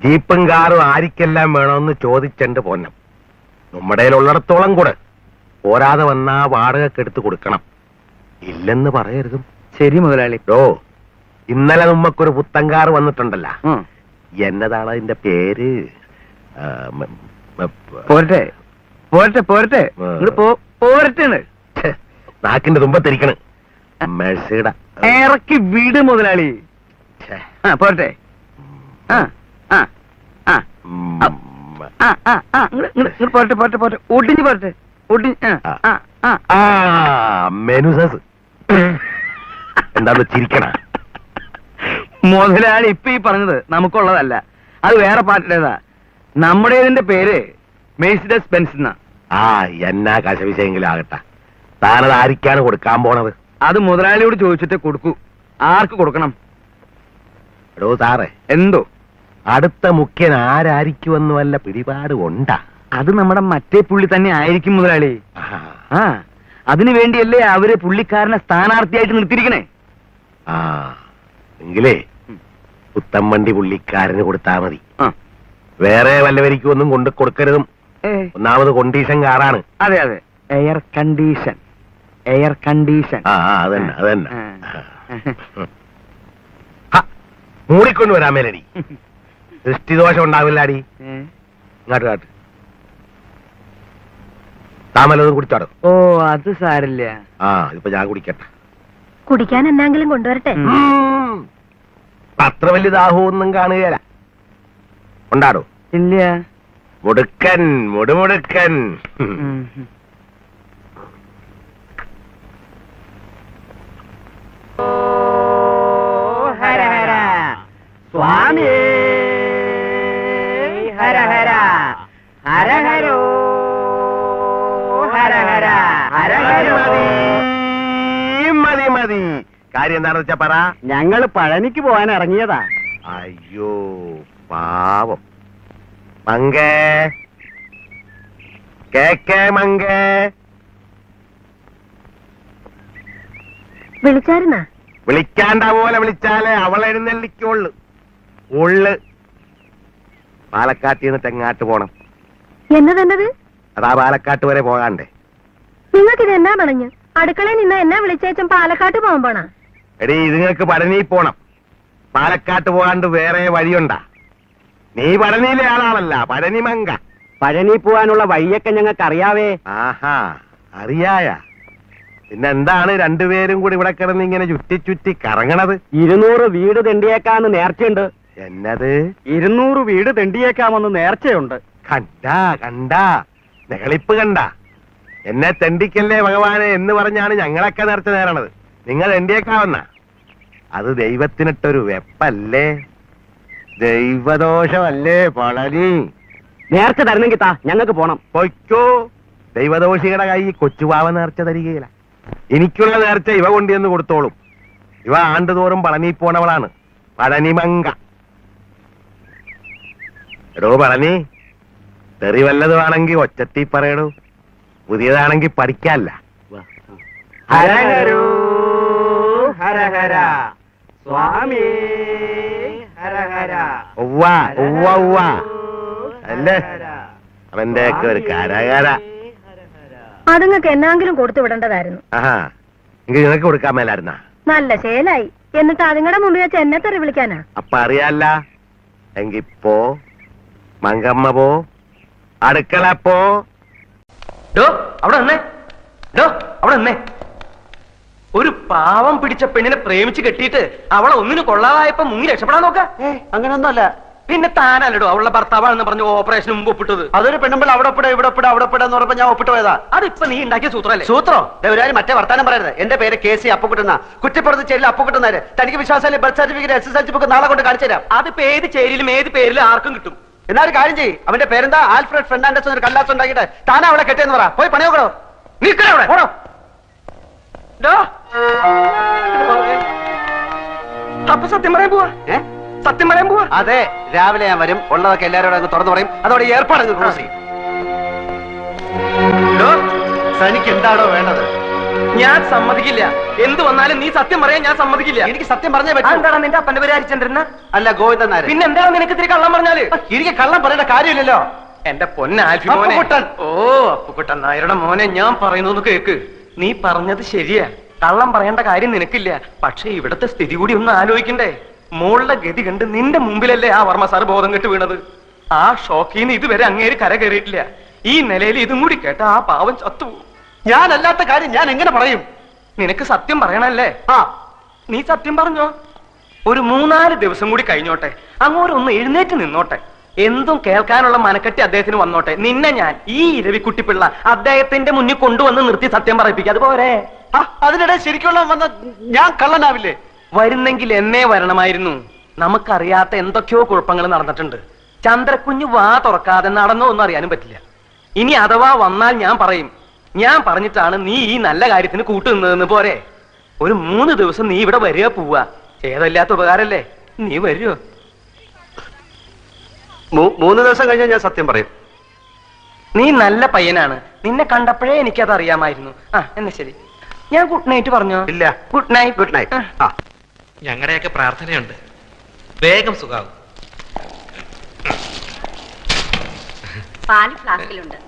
ജീപ്പും കാറും ആരിക്കെല്ലാം വേണമെന്ന് ചോദിച്ചണ്ട് പോന്നം. നമ്മുടെ ഉള്ളിടത്തോളം കൂടെ പോരാതെ വന്നാ വാടകക്കെടുത്ത് കൊടുക്കണം. ഇല്ലെന്ന് പറയരുതും. ശരി മുതലാളി. ഓ, ഇന്നലെ നമ്മക്കൊരു പുത്തങ്കാർ വന്നിട്ടുണ്ടല്ലോ. എന്നതാണ് അതിന്റെ പേര്? പോരട്ടെ പോരട്ടെ പോരട്ടെ പോരട്ടെ. നാക്കിന്റെ തുമ്പത്തിരിക്കണ്. മെഴ്സിയുടെ ഇറക്കി വീട് മുതലാളി. പോരട്ടെ. പോരട്ടെ പോരട്ടെ പോരട്ടെ. ഒടിഞ്ഞ് പോരട്ടെ. മെനുസസ് എന്താന്ന് ചിരിക്കണ? മുതലാളി ഇപ്പൊ ഈ പറഞ്ഞത് നമുക്കുള്ളതല്ല, അത് വേറെ പാർട്ടിയുടേതാ. നമ്മുടേതിന്റെ പേര് മെഴ്സിഡസ് ബെൻസ് എന്നാ. ആ എന്നാ കശവിശയെങ്കിലും ആകട്ടെ. താനത് ആരിക്കാണ് കൊടുക്കാൻ പോണത്? അത് മുതലാളിയോട് ചോദിച്ചിട്ടേ കൊടുക്കൂ. ആർക്ക് കൊടുക്കണം? എടോ സാറേ, എന്തോ അടുത്ത മുഖ്യൻ ആരായിരിക്കുമെന്ന് വല്ല പിടിപാട് ഉണ്ടാ? അത് നമ്മുടെ മറ്റേ പുള്ളി തന്നെ ആയിരിക്കും മുതലാളി. ആ അതിനു വേണ്ടിയല്ലേ അവര് പുള്ളിക്കാരനെ സ്ഥാനാർത്ഥിയായിട്ട് നിർത്തിയിരിക്കണേ. ആ എങ്കിലേ പുത്തമ്പണ്ടി പുള്ളിക്കാരന് കൊടുത്താ മതി. വേറെ വല്ലവരിക്കും ഒന്നും കൊണ്ട് കൊടുക്കരുതും. ഒന്നാമത് കൊണ്ടീഷൻ കാറാണ്. അതെ അതെ, എയർ കണ്ടീഷൻ. Air condition. ആ അതന്നെ അതന്നെ. മൂടിക്കൊണ്ട് വരാൻ മേലടി. ദൃഷ്ടിദോഷം ഉണ്ടാവില്ലാടി. ഇങ്ങോട്ട് കാട്ട്. താമല്ലതും കുടിച്ചാടോ? ഓ അത് സാരില്ല. ആ ഇപ്പൊ ഞാൻ കുടിക്കട്ടെ. കുടിക്കാൻ എന്നാങ്കിലും കൊണ്ടുവരട്ടെ? അത്ര വലിയ ദാഹമൊന്നും കാണുകയല്ല. ഉണ്ടാടോ? ഇല്ല. മുടുക്കൻ മുടുമുടുക്കൻ. ഹര ഹര സ്വാമി ഹര ഹര ഹര ഹരോ ഹര ഹര ഹര ഹരോ. മതി മതി. കാര്യം എന്താണെന്ന് വെച്ചാ പറ. ഞങ്ങള് പഴനിക്ക് പോകാൻ ഇറങ്ങിയതാ. അയ്യോ പാവം. മങ്കേ കേക്കേ മങ്കേ. വിളിച്ചായിരുന്നാ? വിളിക്കാണ്ട പോലെ വിളിച്ചാലേ അവൾ എഴുന്നള്ളിക്കുള്ളു. ഉള്ളു പാലക്കാട്ടിൽ നിന്ന് തെങ്ങാട്ട് പോണം. എന്നതെന്നത്? അതാ പാലക്കാട്ട് വരെ പോകാണ്ടേ. നിങ്ങൾക്കിത് എന്നാ പറഞ്ഞു? അടുക്കളയിൽ നിന്ന് എന്നാ വിളിച്ചേച്ചും പാലക്കാട്ട് പോകാൻ പോണ? എടീ നിങ്ങൾക്ക് പഴനി പോണം. പാലക്കാട്ട് പോകാണ്ട് വേറെ വഴിയുണ്ടാ? നീ പഴനിയിലെ ആളാണല്ല, പഴനി മങ്ക. പഴനി പോവാനുള്ള വഴിയൊക്കെ ഞങ്ങൾക്ക് അറിയാവേ. ആഹാ അറിയായ. പിന്നെന്താണ് രണ്ടുപേരും കൂടി ഇവിടെ കിടന്ന് ഇങ്ങനെ ചുറ്റി ചുറ്റി കറങ്ങണത്? 200 വീട് തെണ്ടിയേക്കാന്ന് നേർച്ചയുണ്ട്. എന്നത്? 200 വീട് തെണ്ടിയേക്കാമെന്ന് നേർച്ചയുണ്ട്. കണ്ടാ കണ്ടാ നെകളിപ്പ് കണ്ട. എന്നെ തെണ്ടിക്കല്ലേ ഭഗവാനെ എന്ന് പറഞ്ഞാണ് ഞങ്ങളൊക്കെ നേർച്ച നേരണത്. നിങ്ങൾ തെണ്ടിയേക്കാവുന്ന അത് ദൈവത്തിനിട്ടൊരു വെപ്പല്ലേ? ദൈവദോഷമല്ലേ പളനി? നേർച്ച തരണമെങ്കിൽ താ, ഞങ്ങൾക്ക് പോണം. പൊയ്ക്കോ. ദൈവദോഷികളുടെ കൈ കൊച്ചുപാവ നേർച്ച തരികയില്ല. എനിക്കുള്ള നേർച്ച ഇവ കൊണ്ടുവന്ന് കൊടുത്തോളും. ഇവ ആണ്ടുതോറും പളനി പോണവളാണ്, പഴനിമങ്ക. എടോ പളനി, തെറി വല്ലതുമാണെങ്കിൽ ഒച്ചത്തി പറയടോ. പുതിയതാണെങ്കിൽ പഠിക്കാല്ല. ഹരഹരോ ഹരഹര സ്വാമി ഹരഹര. ഉവ്വ ഉവ്വ ഉവ്വ അല്ലേ? അവന്റെയൊക്കെ ഒരു കരകര. അതുങ്ങൾക്ക് എന്നാങ്കിലും കൊടുത്തു വിടേണ്ടതായിരുന്നു. ആഹാ, എങ്കിൽ നിനക്ക് കൊടുക്കാൻ മേലായിരുന്ന? നല്ല ശേലായി. എന്നിട്ട് അതുങ്ങളുടെ മുമ്പിൽ വെച്ച് എന്നെ തെറി വിളിക്കാനാ? അപ്പൊ അറിയാല്ല. എങ്കിപ്പോ മങ്കമ്മ പോ, അടുക്കള പോ. അവിടെ നിന്നേ, അവിടെ നിന്നേ. ഒരു പാവം പിടിച്ച പെണ്ണിനെ പ്രേമിച്ച് കെട്ടിയിട്ട് അവളെ ഒന്നിനും കൊള്ളാതായപ്പോ മുങ്ങി രക്ഷപ്പെടാൻ നോക്ക. അങ്ങനൊന്നുമല്ല. പിന്നെ താനല്ലടോ അവളുടെ ഭർത്താവാണെന്ന് പറഞ്ഞു ഓപ്പറേഷന് മുമ്പ് ഒപ്പിട്ടത്. അതൊരു പെണ്ണുമ്പോൾ അവിടെ ഒപ്പിട ഇവിടെ ഒപ്പിട അവിടെ ഒപ്പിട എന്ന് പറഞ്ഞപ്പോ ഞാൻ ഒപ്പിട്ട് പോയതാ. അതിപ്പോ നീ ഉണ്ടാക്കിയ സൂത്രല്ലേ? സൂത്രോ? ഒരു മറ്റേ വർത്താനം പറയരുത്. എന്റെ പേര് KC അപ്പുക്കുട്ടുന്ന, കുറ്റിപ്പുറത്ത് ചേരിൽ അപ്പുക്കുട്ടുന്നേര്. തനിക്ക് വിശ്വാസമല്ലേ ബർത്ത് സർട്ടിഫിക്കറ്റ് SSLC ബുക്ക് നാളെ കൊണ്ട് കാണിച്ചു തരാം. അതിപ്പോ ഏത് ചേരിയിലും ഏത് പേരിലും ആർക്കും കിട്ടും. എന്നാലും കാര്യം ചെയ്യും. അവന്റെ പേരെന്താ? ആൽഫ്രഡ് ഫെർണാണ്ടസ് എന്നൊരു കല്ലാസ് ഉണ്ടാക്കിയിട്ട് താനാ അവളെ കെട്ടിയെന്ന് പറ. പോയി പണി നോക്കണോ? നിൽക്കണവിടെ അപ്പൊ സത്യം പറയാൻ പോവാ? സത്യം പറയാൻ പോവാ? അതെ, രാവിലെ ഞാൻ വരും. ഉള്ളതൊക്കെ എല്ലാവരോടും അങ്ങ് തുറന്നു പറയും. അതോടെ ഏർപ്പാട് ക്ലോസ് ചെയ്യും. തനിക്ക് എന്താണോ വേണ്ടത്? ഞാൻ സമ്മതിക്കില്ല. എന്ത് വന്നാലും നീ സത്യം പറയാൻ ഞാൻ സമ്മതിക്കില്ല. എനിക്ക് സത്യം പറഞ്ഞേ പറ്റും. എന്താണ് നിന്റെ അപ്പന്റെ പേര് ഹരിചന്ദ്രൻ? അല്ല, ഗോവിന്ദൻ നായർ. പിന്നെ എന്താണ് നിനക്ക് ഇത്തിരി കള്ളം പറഞ്ഞാല്? എനിക്ക് കള്ളം പറയേണ്ട കാര്യമില്ലല്ലോ. എന്റെ പൊന്നാൽഫി മോനെ. ഓ, അപ്പുക്കുട്ടൻ നായരുടെ മോനെ, ഞാൻ പറയുന്നത് കേക്ക്. നീ പറഞ്ഞത് ശരിയാ. കള്ളം പറയേണ്ട കാര്യം നിനക്കില്ല. പക്ഷെ ഇവിടത്തെ സ്ഥിതി കൂടി ഒന്ന് ആലോചിക്കണ്ടേ? മോളുടെ ഗതി കണ്ട് നിന്റെ മുമ്പിലല്ലേ ആ വർമ്മ സാർ ബോധം കെട്ട് വീണത്. ആ ഷോക്കീന്ന് ഇതുവരെ അങ്ങേര് കര കയറിയിട്ടില്ല. ഈ നിലയിൽ ഇതും കൂടി കേട്ട ആ പാവം ചത്തുപോകും. ഞാനല്ലാത്ത കാര്യം ഞാൻ എങ്ങനെ പറയും? നിനക്ക് സത്യം പറയണല്ലേ? ആ, നീ സത്യം പറഞ്ഞോ. ഒരു 3-4 ദിവസം കൂടി കഴിഞ്ഞോട്ടെ, അങ്ങോട്ടൊന്ന് എഴുന്നേറ്റ് നിന്നോട്ടെ. എന്തും കേൾക്കാനുള്ള മനക്കെട്ടി അദ്ദേഹത്തിന് വന്നോട്ടെ. നിന്നെ ഞാൻ ഈ ഇരവിക്കുട്ടിപ്പിള്ള അദ്ദേഹത്തിന്റെ മുന്നിൽ കൊണ്ടുവന്ന് നിർത്തി സത്യം പറയിപ്പിക്കുക. അതുപോലെ അതിനിടെ ശരിക്കുള്ള വന്ന ഞാൻ കള്ളനാവില്ലേ? വരുന്നെങ്കിൽ എന്നേ വരണമായിരുന്നു. നമുക്കറിയാത്ത എന്തൊക്കെയോ കുഴപ്പങ്ങൾ നടന്നിട്ടുണ്ട്. ചന്ദ്രക്കുഞ്ഞ് വാ തുറക്കാതെ നടന്നോ ഒന്നും അറിയാനും പറ്റില്ല. ഇനി അഥവാ വന്നാൽ ഞാൻ പറയും. ഞാൻ പറഞ്ഞിട്ടാണ് നീ ഈ നല്ല കാര്യത്തിന് കൂട്ടുനിന്നതെന്ന്. പോരെ, ഒരു 3 ദിവസം നീ ഇവിടെ വരിക പോവാ. ഏതല്ലാത്ത ഉപകാരല്ലേ? നീ വരുമോ? 3 ദിവസം കഴിഞ്ഞാൽ ഞാൻ സത്യം പറയും. നീ നല്ല പയ്യനാണ്. നിന്നെ കണ്ടപ്പോഴേ എനിക്കത് അറിയാമായിരുന്നു. ആ, എന്നാ ശരി. ഞാൻ ഗുഡ് നൈറ്റ് പറഞ്ഞോ? ഇല്ല. Good night. Good night. ഞങ്ങളുടെയൊക്കെ പ്രാർത്ഥനയുണ്ട്, വേഗം സുഖാവും. പാല് ഫ്ലാസ്കിലുണ്ട്.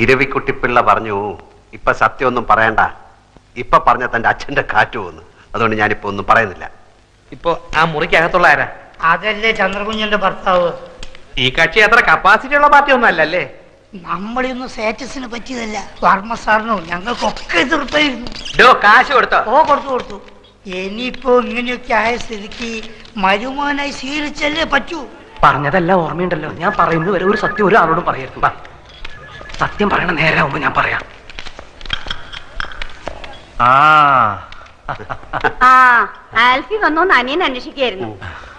ഇരവിക്കുട്ടിപ്പിള്ള പറഞ്ഞു, ഇപ്പൊ സത്യമൊന്നും പറയണ്ട. ഇപ്പൊ പറഞ്ഞ തന്റെ അച്ഛന്റെ കാറ്റ് പോകുന്നു. അതുകൊണ്ട് ഞാനിപ്പോ ഒന്നും പറയുന്നില്ല. ഇപ്പൊ ആ മുറിക്കകത്തുള്ള ആരാ? അതല്ലേ ചന്ദ്രകുഞ്ഞന്റെ ഭർത്താവ്. ഈ കക്ഷി അത്ര കപ്പാസിറ്റി ഉള്ള പാർട്ടി ഒന്നും അല്ലല്ലേ? നമ്മളൊന്നും സ്റ്റാറ്റസിന് പറ്റിയതല്ല. വർമ്മ സാറിനോ ഞങ്ങൾക്കൊക്കെ എതിർപ്പായിരുന്നു. കാശ് കൊടുത്തോ? ഓ, കൊടുത്തു. ഇനിയിപ്പോ ഇങ്ങനെയൊക്കെ ആയ സ്ഥിതിക്ക് മരുമോനായി സ്വീകരിച്ചല്ലേ പറ്റൂ. പറഞ്ഞതെല്ലാം ഓർമ്മയുണ്ടല്ലോ. ഞാൻ പറയുന്നത് വരെ ഒരു സത്യം ഒരാളോടും പറയരുത്. സത്യം പറയണ നേരാവുമ്പോ ഞാൻ പറയാം. ആൽഫി വന്നോന്ന് അനിയൻ അന്വേഷിക്കായിരുന്നു.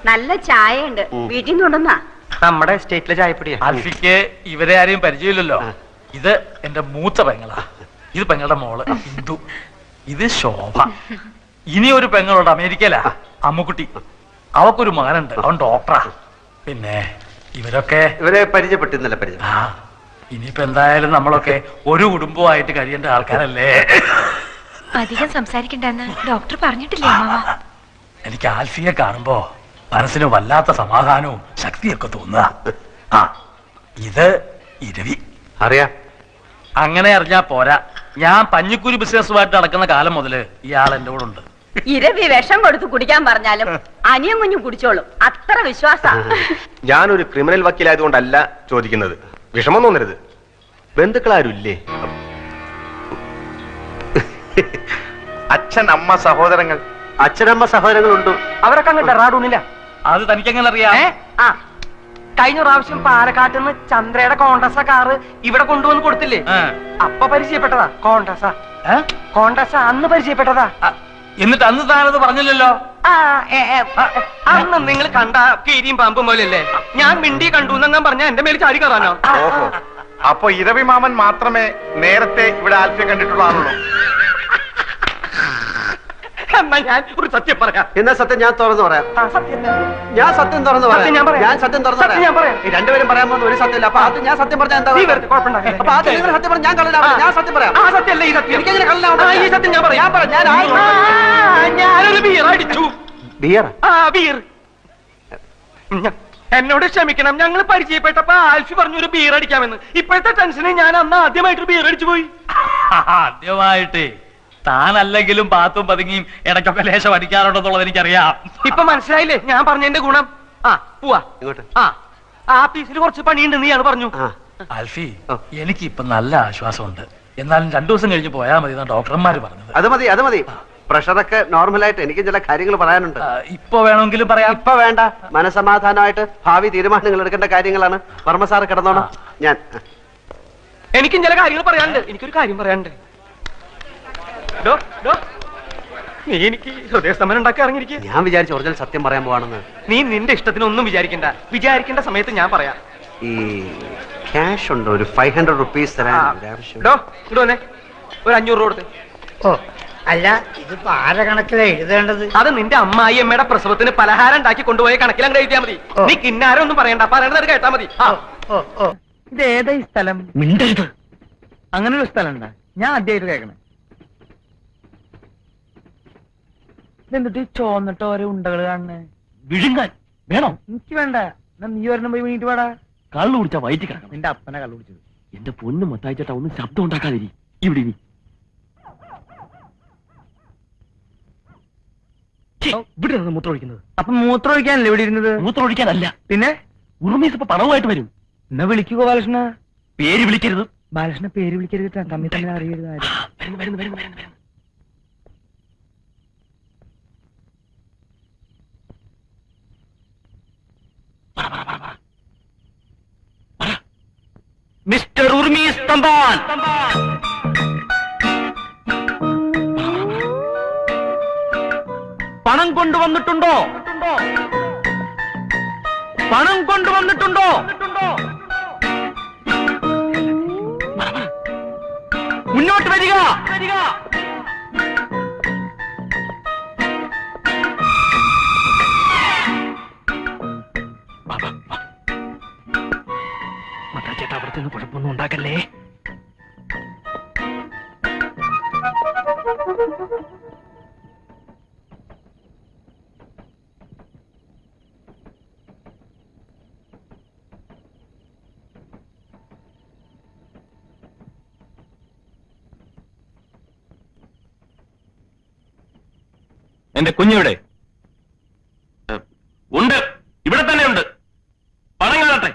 നല്ല ചായ ഉണ്ട്, വീട്ടിൽ നിന്ന് കൊണ്ടുവന്നാ. നമ്മുടെ സ്റ്റേറ്റിലെ ചായപ്പൊടിയാ. ആൽഫിക്ക് ഇവരെ ആരെയും പരിചയമില്ലല്ലോ. ഇത് എന്റെ മൂത്ത പെങ്ങളാ. ഇത് പെങ്ങളുടെ മോള് ഹിന്ദു. ഇത് ശോഭ. ഇനി ഒരു പെങ്ങളുണ്ട് അമേരിക്കയിലാ, അമ്മുക്കുട്ടി. അവക്കൊരു മകനുണ്ട്, അവൻ ഡോക്ടറാ. പിന്നെ ഇവരെ പരിചയപ്പെട്ടിരുന്നല്ല പരിചയം. ഇനിയിപ്പോ എന്തായാലും നമ്മളൊക്കെ ഒരു കുടുംബമായിട്ട് കഴിയേണ്ട ആൾക്കാരല്ലേ. അധികം സംസാരിക്കണ്ടെന്ന് ഡോക്ടർ പറഞ്ഞിട്ടില്ലേ അമ്മാവ? എനിക്ക് ആൽഫിയെ കാണുമ്പോ മനസ്സിന് വല്ലാത്ത സമാധാനവും ശക്തിയൊക്കെ തോന്നുക. ഇത് ഇരവി. അറിയാം. അങ്ങനെ അറിഞ്ഞാ പോരാ. ഞാൻ പഞ്ഞിക്കുരി ബിസിനസ്സുമായിട്ട് നടക്കുന്ന കാലം മുതല് ഇയാൾ എന്റെ കൂടെ ഉണ്ട്. ഇരവി വിഷം കൊടുത്ത് കുടിക്കാൻ പറഞ്ഞാലും അനിയൻ കുഞ്ഞു കുടിച്ചോളും, അത്ര വിശ്വാസ. ഞാനൊരു ക്രിമിനൽ വക്കീലായതുകൊണ്ടല്ല ചോദിക്കുന്നത്. വിഷമം തോന്നരുത്. ബന്ധുക്കളാരും ഇല്ലേ? അച്ഛൻ, അമ്മ, സഹോദരങ്ങൾ. അച്ഛനമ്മ സഹോദരങ്ങളുണ്ട്. അവരൊക്കെ അങ്ങ് ഡെറാഡൂണില്ല. അത് തനിക്കെങ്ങനെ അറിയാം? കഴിഞ്ഞ പ്രാവശ്യം പാലക്കാട്ട് നിന്ന് ചന്ദ്രയുടെ കോണ്ടസ കാറ് ഇവിടെ കൊണ്ടുവന്ന് കൊടുത്തില്ലേ? അപ്പൊ പരിചയപ്പെട്ടതാ. കോണ്ടസ അന്ന് പരിചയപ്പെട്ടതാ. എന്നിട്ട് അന്ന് താനത് പറഞ്ഞില്ലല്ലോ. അന്ന് നിങ്ങൾ കണ്ട കീരിയും പാമ്പും പോലെയല്ലേ? ഞാൻ മിണ്ടി കണ്ടു എന്നങ്ങാൻ പറഞ്ഞ എന്റെ മേൽ ചാടി കയറാനോ? ഓഹോ, അപ്പൊ ഇരവി മാമൻ മാത്രമേ നേരത്തെ ഇവിടെ ആൽഫിയെ കണ്ടിട്ടുള്ള ആളുള്ളൂ. എന്നാ ഞാൻ ഒരു സത്യം പറയാം. എന്നാ സത്യം ഞാൻ തുറന്നു പറയാം. ഞാൻ സത്യം തുറന്നു പറയാം. ഞാൻ സത്യം തുറന്നു പറയാം. ഈ രണ്ടുപേരും പറയാൻ പോകുന്ന ഒരു സത്യമില്ല. അപ്പൊ ആദ്യം ഞാൻ സത്യം പറഞ്ഞാൽ എന്താ? അപ്പൊ ആദ്യം നിങ്ങൾ സത്യം പറഞ്ഞാൽ ഞാൻ കള്ളനാവും. ഞാൻ സത്യം പറയാം. ആ സത്യമല്ല ഈ സത്യം. എനിക്കെങ്ങനെ കള്ളനാവും? ഈ സത്യം ഞാൻ പറയാം. ഞാനൊരു ബിയർ അടിച്ചു. ബിയർ? ആ ബിയർ. എന്നോട് ക്ഷമിക്കണം, ഞങ്ങൾ പരിചയപ്പെട്ടപ്പോ ആൽഫി പറഞ്ഞു ഒരു ബിയർ അടിക്കാമെന്ന്. ഇപ്പോഴത്തെ ടെൻഷന് ഞാൻ അന്ന് ആദ്യമായിട്ടൊരു ബിയർ അടിച്ചു പോയി. ആദ്യമായിട്ട് താനല്ലെങ്കിലും പാത്തും പതുങ്ങിയും ഇടയ്ക്കൊക്കെ ലേശം അടിക്കാറുണ്ടെന്നുള്ളത് എനിക്കറിയാം. ഇപ്പൊ മനസ്സിലായില്ലേ ഞാൻ പറഞ്ഞതിന്റെ ഗുണം? ആ പോവാ. ആ പീസിൽ കുറച്ച് പണിയുണ്ട് നീയാണ് പറഞ്ഞു. ആൽഫി, എനിക്ക് ഇപ്പൊ നല്ല ആശ്വാസമുണ്ട്. എന്നാലും 2 ദിവസം കഴിഞ്ഞ് പോയാ മതി എന്നാ ഡോക്ടർമാര് പറഞ്ഞത്. അത് മതി, അത് മതി. പ്രഷറൊക്കെ നോർമലായിട്ട് എനിക്ക് ചില കാര്യങ്ങൾ പറയാനുണ്ട്. ഇപ്പൊ വേണമെങ്കിലും പറയാം. ഇപ്പൊ വേണ്ട, മനസമാധാനമായിട്ട് ഭാവി തീരുമാനങ്ങൾ എടുക്കേണ്ട കാര്യങ്ങളാണ്. വർമ്മ സാറ് കിടന്നോണം. ഞാൻ എനിക്കും ചില കാര്യങ്ങൾ പറയാനുണ്ട്. എനിക്കൊരു കാര്യം പറയാനുണ്ട്. നീ എനിക്ക് ഹൃദയസ്തംഭനം ഉണ്ടാക്കി ഇറങ്ങിയിരിക്കുക. ഞാൻ വിചാരിച്ചു ഒറിജിനൽ സത്യം പറയാൻ പോവാണെന്ന്. നീ നിന്റെ ഇഷ്ടത്തിനൊന്നും വിചാരിക്കണ്ട. വിചാരിക്കേണ്ട സമയത്ത് ഞാൻ പറയാം. ഈ ക്യാഷ് ഉണ്ടോ? ഒരു 500 റുപ്പീസ് തരാൻ ഇങ്ങോട്ട് വന്നേ. ഒരു 500 രൂപ കൊടുത്ത്. ഓ അല്ല, ഇതിപ്പോ ആരെ കണക്കിലാ എഴുതേണ്ടത്? അത് നിന്റെ അമ്മായി അമ്മയുടെ പ്രസവത്തിന് പലഹാരം ഉണ്ടാക്കി കൊണ്ടുപോയ കണക്കിൽ അങ്ങ് എഴുതിയാ മതി. നീ കിന്നാരം ഒന്നും പറയണ്ട, പറയണത് കേട്ടാ മതി. ഇത് ഏതാ ഈ സ്ഥലം? മിണ്ടരുത്. അങ്ങനെ ഒരു സ്ഥലം ഉണ്ടാ? ഞാൻ ആദ്യമായിട്ട് കേൾക്കണേ. ഇതെന്തിട്ട് ചോന്നിട്ട് ഓരോ ഉണ്ടകൾ കാണണേ? വിഴുങ്ങാൻ വേണോ? എനിക്ക് വേണ്ട. നീ ഒരെണ്ണം പോയി വീണിട്ട് വേടാ. കള്ളു കുടിച്ചാ വയറ്റി കിടക്കണം. നിന്റെ അപ്പനെ കള്ളു കുടിച്ചത്. എന്റെ പൊന്നു മത്തായിച്ചേട്ടാ, ഒന്നും ശബ്ദം ഉണ്ടാക്കാതിരി. ഇവിടെ ഇനി ഇവിടെ മൂത്രം ഒഴിക്കുന്നത്. അപ്പൊ മൂത്രം ഒഴിക്കാനല്ലേ ഇവിടെ ഇരുന്നത്? മൂത്രം ഒഴിക്കാനല്ല. പിന്നെ ഉറുമീസ് ഇപ്പൊ പണവുമായിട്ട് വരും. എന്നാ വിളിക്കുക ബാലകൃഷ്ണ. പേര് വിളിക്കരുത്. ബാലകൃഷ്ണ പേര് വിളിക്കരുത്. തമ്മിൽ തമ്മിൽ അറിയരുത്. മിസ്റ്റർ ഉർമീസ് തമ്പാൻ, പണം കൊണ്ടുവന്നിട്ടുണ്ടോ? പണം കൊണ്ടുവന്നിട്ടുണ്ടോ? മുന്നോട്ട് വരിക. മത്തായിച്ചേട്ടാ, അവിടുത്തെ കുഴപ്പമൊന്നും ഉണ്ടാക്കല്ലേ. എന്റെ കുഞ്ഞിവിടെ ഉണ്ട്, ഇവിടെ തന്നെ ഉണ്ട്. പണം കാണട്ടെ.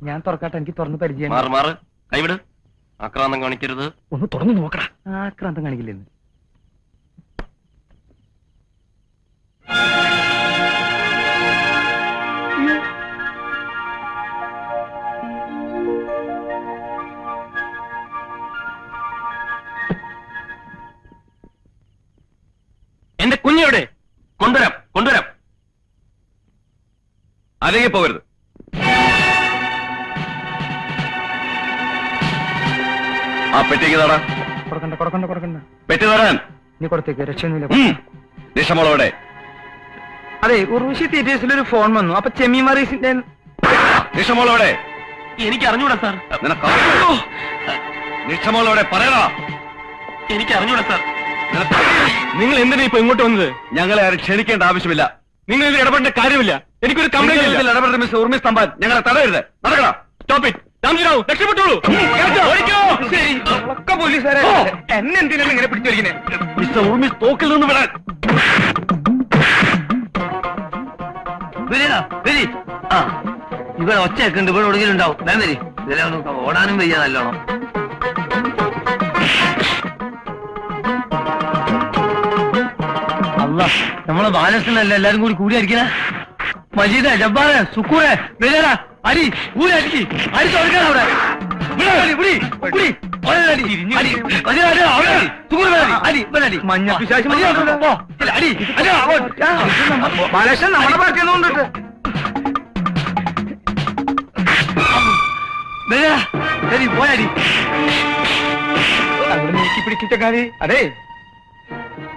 ഞാൻ തുറക്കാട്ടെ, എനിക്ക് തുറന്ന് പരിചയം. മാറ് കൈവിട്. ആക്രാന്തം കാണിക്കരുത്. ഒന്ന് തുറന്നു നോക്കടാ. ആക്രാന്തം കാണിക്കില്ലെന്ന്. എന്റെ കുഞ്ഞിവിടെ കൊണ്ടുവരാം. അല്ലെങ്കിൽ പോകരുത്. ആ പെട്ടിക്ക് തടാ. കൊടുക്കണ്ട. പെട്ടി തരാൻ. നീ കൊടുത്തേക്ക്, രക്ഷയൊന്നുമില്ല. നിഷമോളോടെ. അതെ, ഉർവശി തിയേറ്റേഴ്സിലൊരു ഫോൺ വന്നു. അപ്പൊ ചെമ്മീമാറീസിന്റെ നിഷമോളോടെ. എനിക്ക് അറിഞ്ഞൂടാ സാർ. നിഷമോളോടെ പറയടാ. എനിക്ക് അറിഞ്ഞൂടാ സാർ. നിങ്ങൾ എന്തിനാ ഇപ്പൊ ഇങ്ങോട്ട് വന്നത്? ഞങ്ങളെ ആരും ക്ഷണിക്കേണ്ട ആവശ്യമില്ല. നിങ്ങൾ ഇതിൽ ഇടപെടേണ്ട കാര്യമില്ല. എനിക്കൊരു കംപ്ലൈന്റ് ഇടപെടേണ്ട. മിസ്റ്റർ ഉർമീസ് തമ്പാൻ, ഞങ്ങളെ തടയരുത്. നടക്കടാ. Stop it. രക്ഷപ്പെട്ടോളൂ. പോലീസുകാരെ എന്നെ എന്തിനാണ് ഇങ്ങനെ പിടിച്ചിരിക്കുന്നത്? മിസ്റ്റർ ഉർമീസ് തോക്കിൽ നിന്ന് വിടാൻ. ഇവിടെ ഒച്ചയൊക്കെ ഉണ്ട്. ഇവിടെ ഒടുങ്ങിയിട്ടുണ്ടാവും. ഇതിലൊന്നും ഓടാനും വയ്യ നല്ലോണം. അല്ല നമ്മളെ ബാലകൃഷ്ണനല്ല എല്ലാരും കൂടി കൂടിയായിരിക്കണ. മജീദ്, ജബ്ബാറ്, സുക്കൂറെ, വിലടാ, അരി ഊരടിക്ക് അരി തുടക്കണം അവിടെ. മഞ്ഞ പിശാച് ബാലകൃഷ്ണൻ നമ്മുടെ പാർട്ടി ഒന്നുകൊണ്ടിട്ട് പോയാടി അവിടെ നീക്കി പിടിക്കിച്ചക്കാരി. അതെ,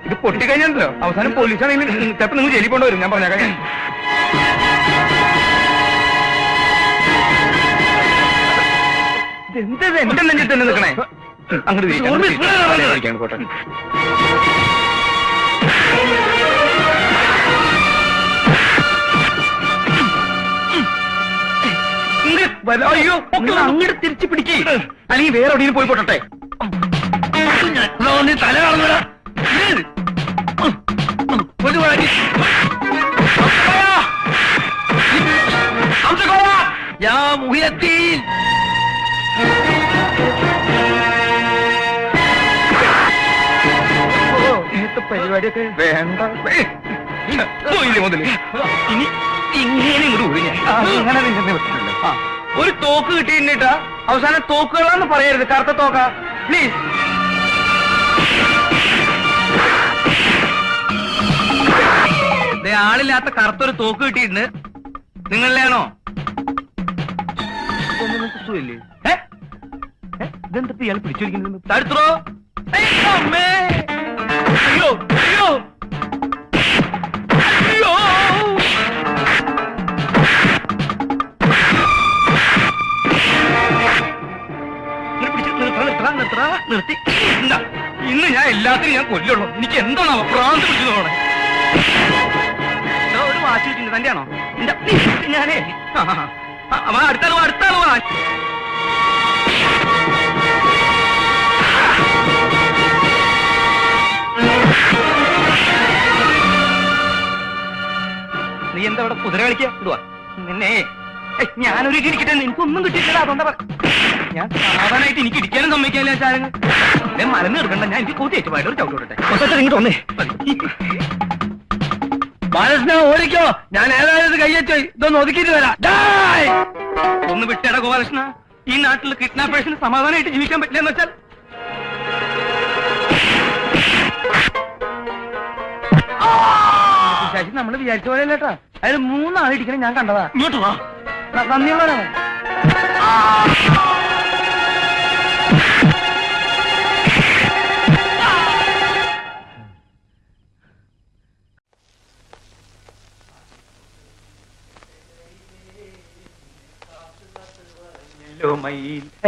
ഇത് പൊട്ടിക്കഴിഞ്ഞല്ലോ അവസാനം പോലീസാണെങ്കിൽ ചിലപ്പോ നിങ്ങൾ ജയിലിൽ കൊണ്ടുവരും. ഞാൻ പറഞ്ഞേക്കാം. എന്തത് എന്റെ നെഞ്ചിൽ തന്നെ നിൽക്കണേ? അങ്ങോട്ട് കോട്ടെ. അയ്യോ, അങ്ങോട്ട് തിരിച്ചു പിടിക്കേ, അല്ലെങ്കിൽ വേറെ എവിടെയും പോയി പോട്ടെ. തല കാണുന്നില്ല. പരിപാടിയൊക്കെ വേണ്ട. മുതല് ഇനി ഇങ്ങനെ അങ്ങനെ നിന്നെ പറ്റില്ലല്ലോ. ഒരു തോക്ക് കിട്ടിയിട്ടാ അവസാനം തോക്കുകളാന്ന് പറയരുത്. കറുത്ത തോക്ക പ്ലീസ്. ആളില്ലാത്ത കറുത്തൊരു തോക്ക് കിട്ടിയിട്ടുണ്ട്. നിങ്ങളിലാണോ? ഇതെന്താ ഇയാൾ പിടിച്ചിരിക്കുന്നത്? തടുത്തോ. അമ്മേ, അയ്യോ അയ്യോ അയ്യോ. നിർത്തി. ഇന്ന് ഞാൻ എല്ലാത്തിനും ഞാൻ കൊല്ലുള്ളൂ. എനിക്ക് എന്താണോ പ്രാന്ത് പിടിച്ചതോടെ. ഒരു വാച്ച് കിട്ടിണ്ട്. തന്റെയാണോ? ഞാനേ അടുത്താള് വാ. നീ എന്താ ഇവിടെ കുതിര കളിക്കാ? ഇടുവാ നിന്നെ. ഞാനൊരു ഇടിക്കട്ടെ, എനിക്കൊന്നും കിട്ടിയിട്ടില്ല. അതുകൊണ്ടാ ഞാൻ സാധാരണയായിട്ട് എനിക്ക് ഇടിക്കാനും സമ്മതിക്കാനില്ല. ചാരങ്ങൾ മലന്ന് എടുക്കണ്ട. ഞാൻ എനിക്ക് കൂട്ടിയേറ്റ് പോയിട്ട് ഒരു ചവിട്ടോട്ടെ. ഇങ്ങോട്ട് വന്നേ. ബാലകൃഷ്ണ ഓടിക്കോ, ഞാൻ ഏതായാലും കയ്യച്ചോ. ഇതൊന്ന് ഒതുക്കിയിട്ട് വരാം. ഒന്ന് വിട്ടേടാ ഗോപാലകൃഷ്ണ. ഈ നാട്ടിൽ കിഡ്നാപ്പേഴ്സിന് സമാധാനമായിട്ട് ജീവിക്കാൻ പറ്റില്ല എന്ന് വെച്ചാൽ ശശി നമ്മൾ വിചാരിച്ച പോലെ അല്ലേട്ടാ. അതിൽ 3 ആളിടിക്കണേ ഞാൻ കണ്ടതാ. ഇങ്ങോട്ട് വാ. നന്ദിയുള്ളവരാണ്.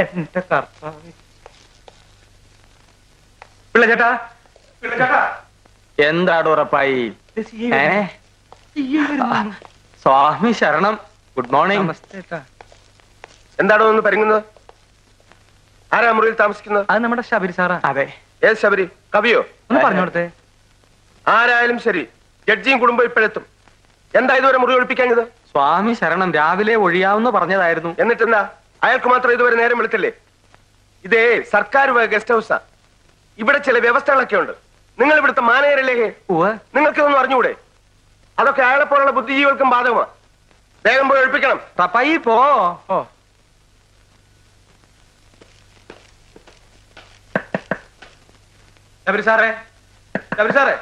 എന്റെ കർത്താവ്. പിള്ളച്ചേട്ടാ, എന്താണ് ഉറപ്പായി? സ്വാമി ശരണം. Good morning. എന്താണോ ഒന്ന് പരിങ്ങുന്നത്? ആരാ മുറിയിൽ താമസിക്കുന്നത്? അത് നമ്മുടെ ശബരി സാറാ. അതെ. ഏത് ശബരി? കവിയോ? ഒന്ന് പറഞ്ഞോടത്തെ. ആരായാലും ശരി, ജഡ്ജിയും കുടുംബം ഇപ്പോഴെത്തും. എന്താ ഇതുവരെ മുറി ഒഴിപ്പിക്കാഞ്ഞത്? സ്വാമി ശരണം, രാവിലെ ഒഴിയാവുന്ന പറഞ്ഞതായിരുന്നു. എന്നിട്ടെന്താ? അയാൾക്ക് മാത്രം ഇതുവരെ നേരം വെളുത്തില്ലേ? ഇതേ സർക്കാർ ഗസ്റ്റ് ഹൗസാ. ഇവിടെ ചില വ്യവസ്ഥകളൊക്കെ ഉണ്ട്. നിങ്ങൾ ഇവിടുത്തെ മാനേജരല്ലേ? നിങ്ങൾക്കിതൊന്നും അറിഞ്ഞുകൂടെ? അതൊക്കെ അയാളെ പോലുള്ള ബുദ്ധിജീവികൾക്കും ബാധകമാണ്. വേഗം പോയി ഒഴിപ്പിക്കണം. പപ്പായി പോ. ശബരി സാറേ, ശബരി സാറേ.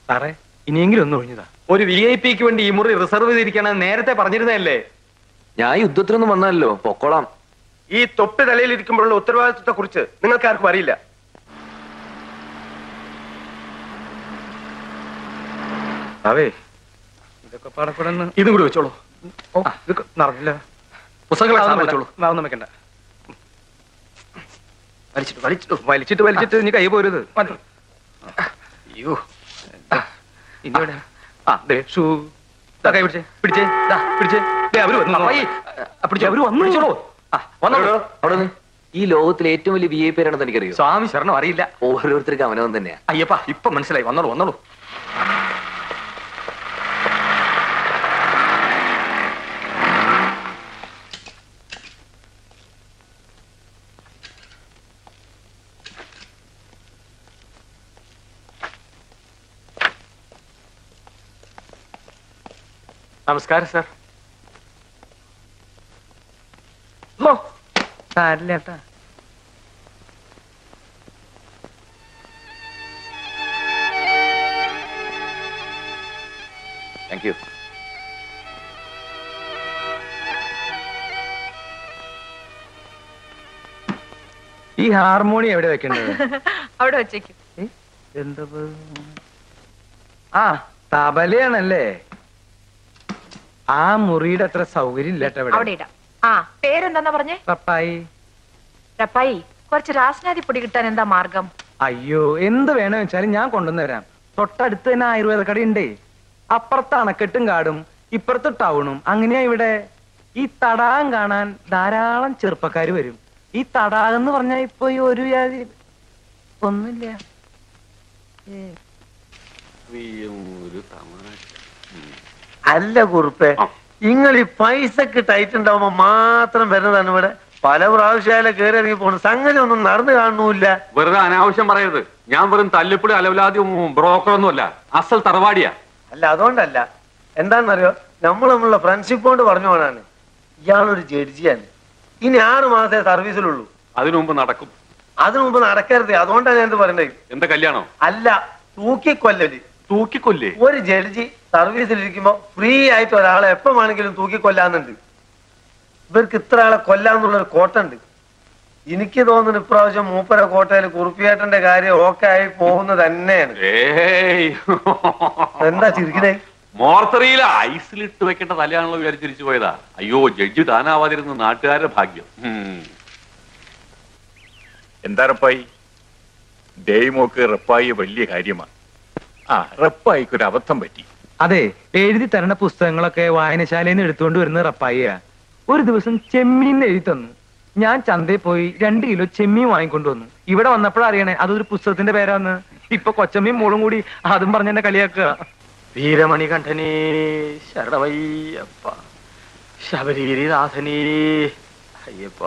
സാറേ, ഇനിയെങ്കിലും ഒന്ന് ഒഴിഞ്ഞതാ. ഒരു VIP-ക്ക് വേണ്ടി ഈ മുറി റിസർവ് ചെയ്തിരിക്കണം നേരത്തെ പറഞ്ഞിരുന്നതല്ലേ? ഞാൻ യുദ്ധത്തിനൊന്നും വന്നല്ലോ, പൊക്കോളാം. ഈ തൊപ്പി തലയിലിരിക്കുമ്പോഴുള്ള ഉത്തരവാദിത്വത്തെ കുറിച്ച് നിങ്ങൾക്ക് ആർക്കും അറിയില്ല. അവേ, ഇതൊക്കെ പാടക്കൂടെ ഇതും കൂടി വെച്ചോളൂ. ഇത് നടന്നില്ല. പുസ്തകങ്ങൾ വെച്ചോളൂ. ഒന്നും വെക്കണ്ട. വലിച്ചിട്ട് നീ കൈ പോരുത്. അയ്യോ, ഇനിവിടെ ഷൂ കൈ പിടിച്ചേ പിടിച്ചേ പിടിച്ചേ. അവര് വന്നു. അവിടെ ഈ ലോകത്തിലെ ഏറ്റവും വലിയ VIP ആരാണെന്ന് എനിക്കറിയോ? സ്വാമി ശരണം അറിയില്ല. ഓരോരുത്തർക്ക് അവനവൻ തന്നെയാ. അയ്യപ്പ, ഇപ്പൊ മനസ്സിലായി. വന്നോളൂ. നമസ്കാരം സാർ. ഓ സാരില്ല ഏട്ടാ. Thank you. ഈ ഹാർമോണി എവിടെ വെക്കേണ്ടത്? അവിടെ വെച്ചേക്കും. എന്താ ആ തബലയാണല്ലേ? ആ മുറിയുടെ അത്ര സൗകര്യം ഇല്ല അവിടെ ഇടാം. ആ പേരെന്താ പറഞ്ഞേ? പപ്പായി. രപ്പായി, കുറച്ച് രാസനാദി പൊടി കിട്ടാൻ എന്താ മാർഗം? അയ്യോ എന്ത് വേണം വെച്ചാലും ഞാൻ കൊണ്ടുവന്ന് തരാം. തൊട്ടടുത്ത് തന്നെ ആയുർവേദ കടയുണ്ടേ. അപ്പുറത്ത് അണക്കെട്ടും കാടും ഇപ്പുറത്ത് ടൗണും. അങ്ങനെയാ ഇവിടെ. ഈ തടാകം കാണാൻ ധാരാളം ചെറുപ്പക്കാര് വരും. ഈ തടാകം എന്ന് പറഞ്ഞാ ഇപ്പൊ ഈ ഒരു ജാതി ഒന്നുമില്ല. അല്ല കുറുപ്പേ, നിങ്ങൾ ഈ പൈസക്ക് ടൈറ്റ് ഉണ്ടാവുമ്പോ മാത്രം വരുന്നതാണ് ഇവിടെ. പല പ്രാവശ്യം കയറി ഇറങ്ങി പോണു. സംഗതി ഒന്നും നടന്നു കാണുന്നില്ല. വെറുതെ അനാവശ്യം പറയരുത്. ഞാൻ വെറും തല്ലിപ്പൊടി അലവലാതി ബ്രോക്കർ ഒന്നുമല്ല, അസൽ തറവാടിയാ. അല്ല അതുകൊണ്ടല്ല, എന്താണെന്നറിയോ, നമ്മളുള്ള ഫ്രണ്ട്ഷിപ്പ് കൊണ്ട് പറഞ്ഞു പോണാണ്. ഇയാളൊരു ജഡ്ജിയാണ്. ഇനി 6 മാസേ സർവീസിലുള്ളൂ. അതിനു മുമ്പ് നടക്കും. അതിനു മുമ്പ് നടക്കരുത്. അതുകൊണ്ടാണ് ഞാൻ എന്ത് പറയണ്ടത്. എന്താ കല്യാണോ? അല്ല, തൂക്കിക്കൊല്ലല്. തൂക്കിക്കൊല്ലേ? ഒരു ജഡ്ജി സർവീസിലിരിക്കുമ്പോ ഫ്രീ ആയിട്ട് ഒരാളെ എപ്പോ വേണമെങ്കിലും തൂക്കിക്കൊല്ലാന്നുണ്ട്. ഇവർക്ക് ഇത്ര ആളെ കൊല്ലാന്നുള്ളൊരു കോട്ടുണ്ട്. എനിക്ക് തോന്നുന്നു ഇപ്രാവശ്യം മൂപ്പര കോട്ടയിൽ കുറുപ്പിയേട്ടന്റെ കാര്യം ഓക്കെ ആയി പോകുന്നത് തന്നെയാണ്. എന്താ ചിരിക്കണേ? മോർത്തറിയിലെ ഐസിലിട്ട് വെക്കേണ്ട തലയാണല്ലോ വിചാരിച്ചിരിച്ചു പോയതാ. അയ്യോ, ജഡ്ജി താനാവാതിരുന്ന നാട്ടുകാരുടെ ഭാഗ്യം. എന്താ റപ്പായി? ഡേയ്മോക്ക് റപ്പായി വലിയ കാര്യമാണ്. ആ റപ്പായിക്ക് ഒരു അബദ്ധം പറ്റി. അതെ, എഴുതി തരണ പുസ്തകങ്ങളൊക്കെ വായനശാലയിൽ നിന്ന് എടുത്തുകൊണ്ട് വരുന്ന റപ്പായിയാ. ഒരു ദിവസം ചെമ്മീൻ എഴുതി തന്നു. ഞാൻ ചന്തയിൽ പോയി 2 കിലോ ചെമ്മീൻ വാങ്ങിക്കൊണ്ടുവന്നു. ഇവിടെ വന്നപ്പോഴറിയണേ അതൊരു പുസ്തകത്തിന്റെ പേരാന്ന്. ഇപ്പൊ കൊച്ചമ്മയും മോളും കൂടി അതും പറഞ്ഞെന്നെ കളിയാക്കുക. വീരമണി കണ്ഠനേ ശരണമയ്യപ്പ, ശബരിഗിരിനാഥനേ അയ്യപ്പ.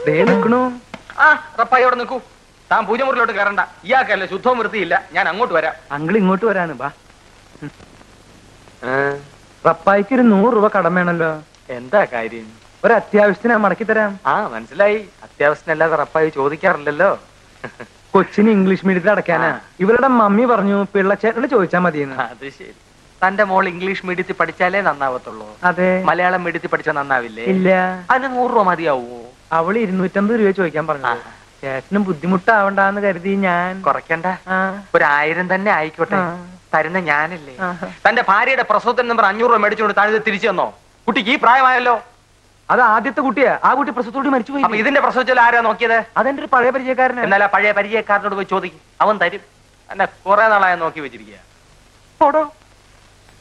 നിൽക്കണു. ആ റപ്പായി അവിടെ നിൽക്കൂ. താൻ പൂജമുറിലോട്ട് കയറണ്ട. ഇയാൾക്കല്ലേ ശുദ്ധവും വൃത്തിയില്ല. ഞാൻ അങ്ങോട്ട് വരാം. അങ്കിൾ ഇങ്ങോട്ട് വരാണ്. ബാ. റപ്പായിക്ക് ഒരു 100 രൂപ കടം വേണല്ലോ. എന്താ കാര്യം? ഒരു അത്യാവശ്യത്തിന് ഞാൻ മടക്കി തരാം. ആ മനസ്സിലായി. അത്യാവശ്യത്തിനല്ലാതെ റപ്പായി ചോദിക്കാറില്ലല്ലോ. കൊച്ചിന് ഇംഗ്ലീഷ് മീഡിയത്തിൽ അടയ്ക്കാനാ. ഇവരുടെ മമ്മി പറഞ്ഞു പിള്ളച്ചേട്ടനോട് ചോദിച്ചാൽ മതിയെന്ന്. അത് ശരി. തന്റെ മോൾ ഇംഗ്ലീഷ് മീഡിയത്തിൽ പഠിച്ചാലേ നന്നാവത്തുള്ളൂ. അതെ. മലയാളം മീഡിയത്തിൽ പഠിച്ചാൽ നന്നാവില്ലേ? ഇല്ല. അതിന് 100 രൂപ മതിയാവോ? അവള് 250 രൂപ ചോദിക്കാൻ പറഞ്ഞു. ചേട്ടനും ബുദ്ധിമുട്ടാവണ്ടെന്ന് കരുതി ഞാൻ കുറയ്ക്കണ്ട. ഒരു 1000 തന്നെ ആയിക്കോട്ടെ. തരുന്ന ഞാനല്ലേ. തന്റെ ഭാര്യയുടെ പ്രസവത്തിന് നമ്പർ 500 രൂപ മേടിച്ചുകൊണ്ട് താഴെ തിരിച്ചു തന്നോ? കുട്ടിക്ക് ഈ പ്രായമായല്ലോ. അത് ആദ്യത്തെ കുട്ടിയാ. ആ കുട്ടി പ്രസവത്തോട് മരിച്ചുപോയി. അപ്പൊ ഇതിന്റെ പ്രസവിച്ചാൽ ആരാ നോക്കിയത്? അതെന്റെ ഒരു പഴയ പരിചയക്കാരൻ. എന്നാൽ ആ പഴയ പരിചയക്കാരനോട് പോയി ചോദിക്കും. അവൻ തരും. എന്നെ കുറെ നാളായ നോക്കി വെച്ചിരിക്കുക.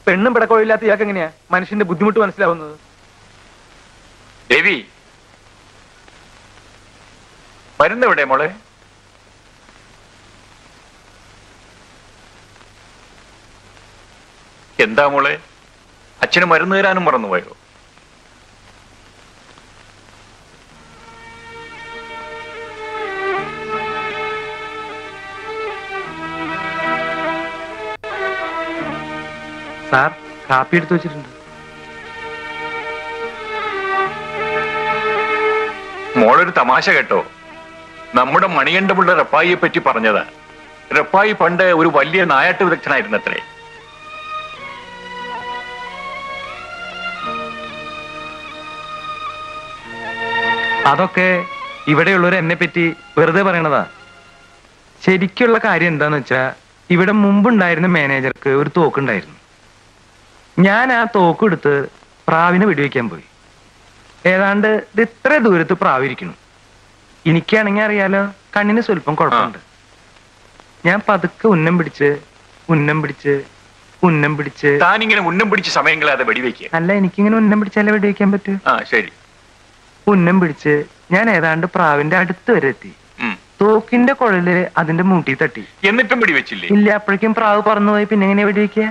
പെണ്ണും പിടക്കോഴില്ലാത്ത ഇയാൾക്ക് എങ്ങനെയാ മനുഷ്യന്റെ ബുദ്ധിമുട്ട് മനസ്സിലാവുന്നത്? ദേവി മരുന്നെവിടെ മോളെ? എന്താ മോളെ, അച്ഛന് മരുന്ന് തരാനും മറന്നുപോയോ? സാർ, കാപ്പി എടുത്തു വെച്ചിട്ടുണ്ട്. മോളൊരു തമാശ കേട്ടോ. നമ്മുടെ മണികണ്ഠപിള്ള റപ്പായിയെ പറ്റി പറഞ്ഞതാ. റപ്പായി പണ്ട് ഒരു വലിയ നായാട്ട് വിദഗ്ധനായിരുന്നത്രേ. അതൊക്കെ ഇവിടെയുള്ളവർ എന്നെ പറ്റി വെറുതെ പറയണതാ. ശരിക്കുള്ള കാര്യം എന്താന്ന് വെച്ചാ, ഇവിടെ മുമ്പുണ്ടായിരുന്ന മാനേജർക്ക് ഒരു തോക്കുണ്ടായിരുന്നു. ഞാൻ ആ തോക്ക് എടുത്ത് പ്രാവിനെ വെടിവെക്കാൻ പോയി. ഏതാണ്ട് ഇത്ര ദൂരത്ത് പ്രാവിരിക്കുന്നു. എനിക്കാണെങ്കിൽ അറിയാലോ, കണ്ണിന് സ്വല്പം കുഴപ്പമുണ്ട്. ഞാൻ പതുക്കെ ഉന്നം പിടിച്ച് താനിങ്ങനെ ഉന്നം പിടിച്ച സമയങ്ങളെ വെടിവെക്കുക. അല്ല, എനിക്കിങ്ങനെ ഉന്നം പിടിച്ചാലേ വെടിവെക്കാൻ പറ്റൂ. ആ ശരി. ഉന്നം പിടിച്ച് ഞാൻ ഏതാണ്ട് പ്രാവിന്റെ അടുത്ത് വരെ എത്തി. തോക്കിന്റെ കുഴല് അതിന്റെ മൂട്ടി തട്ടി. എന്നിട്ടും വെടിവെച്ചില്ലേ? ഇല്ല. അപ്പോഴേക്കും പ്രാവ് പറന്നുപോയി. പിന്നെ എങ്ങനെയാ വെടിവെക്കുക?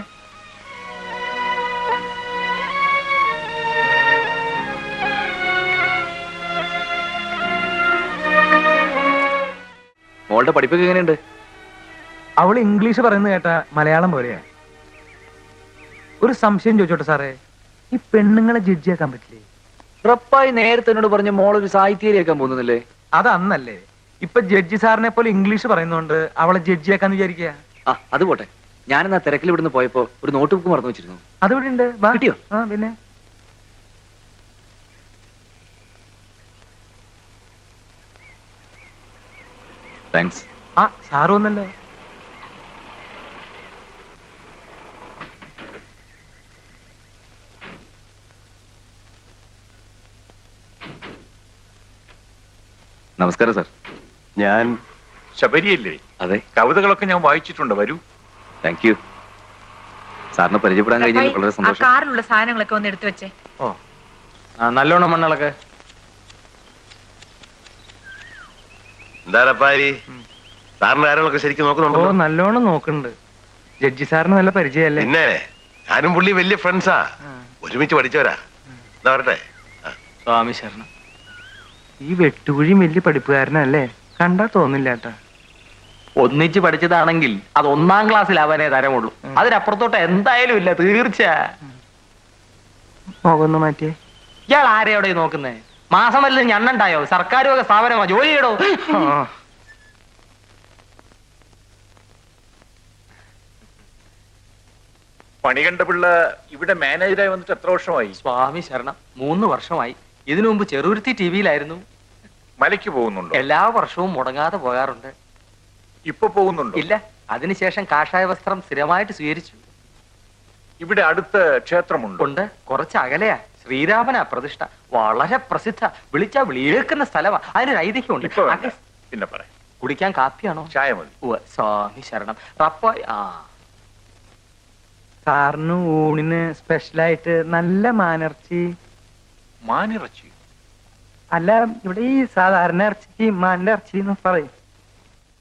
മോളുടെ പഠിപ്പൊക്കെ എങ്ങനെയുണ്ട്? അവൾ ഇംഗ്ലീഷ് പറയുന്നത് കേട്ട മലയാളം പോലെയാ. ഒരു സംശയം ചോദിച്ചോട്ടെ സാറേ, ഈ പെണ്ണുങ്ങളെ ജഡ്ജിയാക്കാൻ പറ്റില്ലേ? റപ്പായി നേരത്തെ എന്നോട് പറഞ്ഞ മോളൊരു സാഹിത്യരിയാക്കാൻ പോകുന്നില്ലേ? അത് അന്നല്ലേ. ഇപ്പൊ ജഡ്ജി സാറിനെ പോലെ ഇംഗ്ലീഷ് പറയുന്നോണ്ട് അവളെ ജഡ്ജിയാക്കാന്ന് വിചാരിക്കുക. ആ അത് പോട്ടെ. ഞാനെന്നാ തിരക്കിൽ ഇവിടുന്ന് പോയപ്പോ ഒരു നോട്ട് ബുക്ക് മറന്നു വെച്ചിരുന്നു. അതിവിടെ ഉണ്ട്. കിട്ടിയോ? ആ പിന്നെ താങ്ക്സ്. ആ സാറ് വന്നല്ലോ. നമസ്കാരം സാർ. ഞാൻ ശബരിയല്ലേ? അതെ. കവിതകളൊക്കെ ഞാൻ വായിച്ചിട്ടുണ്ട്. വരൂ. Thank you. സാറിനെ പരിചയപ്പെടാൻ കഴിഞ്ഞാൽ വളരെ സന്തോഷം. കാറിലുള്ള സാധനങ്ങളൊക്കെ ഒന്ന് എടുത്തു വെച്ചേ. ഓ നല്ലോണം മണ്ണളൊക്കെ. എന്താ റപ്പായി, സാറിന്റെ കാര്യങ്ങളൊക്കെ ശരിക്കും ഓ നോക്കുന്നുണ്ടോ? നല്ലോണം നോക്കുന്നുണ്ട്. ജഡ്ജി സാറിന് നല്ല പരിചയമല്ലേ? പിന്നെ ഞാനും പുള്ളി വലിയ ഫ്രണ്ട്സാ, ഒരുമിച്ച് പഠിച്ചവരാ. എന്താ പറയട്ടെ? സ്വാമി ശരണം. ഈ വെട്ടുകുഴിയും വലിയ പഠിപ്പുകാരനല്ലേ? കണ്ടാ തോന്നില്ല ഏട്ടാ. ഒന്നിച്ച് പഠിച്ചതാണെങ്കിൽ അത് 1-ാം ക്ലാസ്സിലാവാനേ തരമുള്ളൂ. അതിനപ്പുറത്തോട്ട് എന്തായാലും ഇല്ല. തീർച്ച. മുഖമൊന്ന് മാറ്റിയേ. ഇയാൾ ആരെയോടെ നോക്കുന്നേ? മാസം വല്ലതും ഞണ്ണുണ്ടായോ? സർക്കാർ വക സ്ഥാപനമാ, ജോലി ചെയ്യടോ. മണികണ്ഠപിള്ള ഇവിടെ മാനേജറായി വന്നിട്ട് എത്ര വർഷമായി? സ്വാമി ശരണം, 3 വർഷമായി. ഇതിനു മുമ്പ് ചെറുരുത്തി ടിവിയിലായിരുന്നു. മലയ്ക്ക് പോകുന്നുണ്ടോ? എല്ലാ വർഷവും മുടങ്ങാതെ പോകാറുണ്ട്. ഇപ്പൊ പോകുന്നുണ്ടോ? ഇല്ല, അതിനുശേഷം കാഷായ വസ്ത്രം സ്ഥിരമായിട്ട് സ്വീകരിച്ചു. ഇവിടെ അടുത്ത് ക്ഷേത്രമുണ്ടോ? ഉണ്ട്. കുറച്ച് അകലെയാ. ശ്രീരാമനാ പ്രതിഷ്ഠ. വളരെ പ്രസിദ്ധ. വിളിച്ചാ വിളിയേക്കുന്ന സ്ഥലമാ. അതിനൊരു ഐതിഹ്യമുണ്ട്. ഇപ്പൊ വേണ്ട. പിന്നെ പറയാം. കുടിക്കാൻ കാപ്പിയാണോ? ചായ മതി. സ്വാമി ശരണം. റപ്പായി. ആ സാറിന് ഊണിന് സ്പെഷ്യലായിട്ട് നല്ല മാനിറച്ചി. മാനിറച്ചി? അല്ല, ഇവിടെ ഈ സാധാരണ ഇറച്ചിക്ക് മാനിന്റെ ഇറച്ചി എന്ന് പറയും.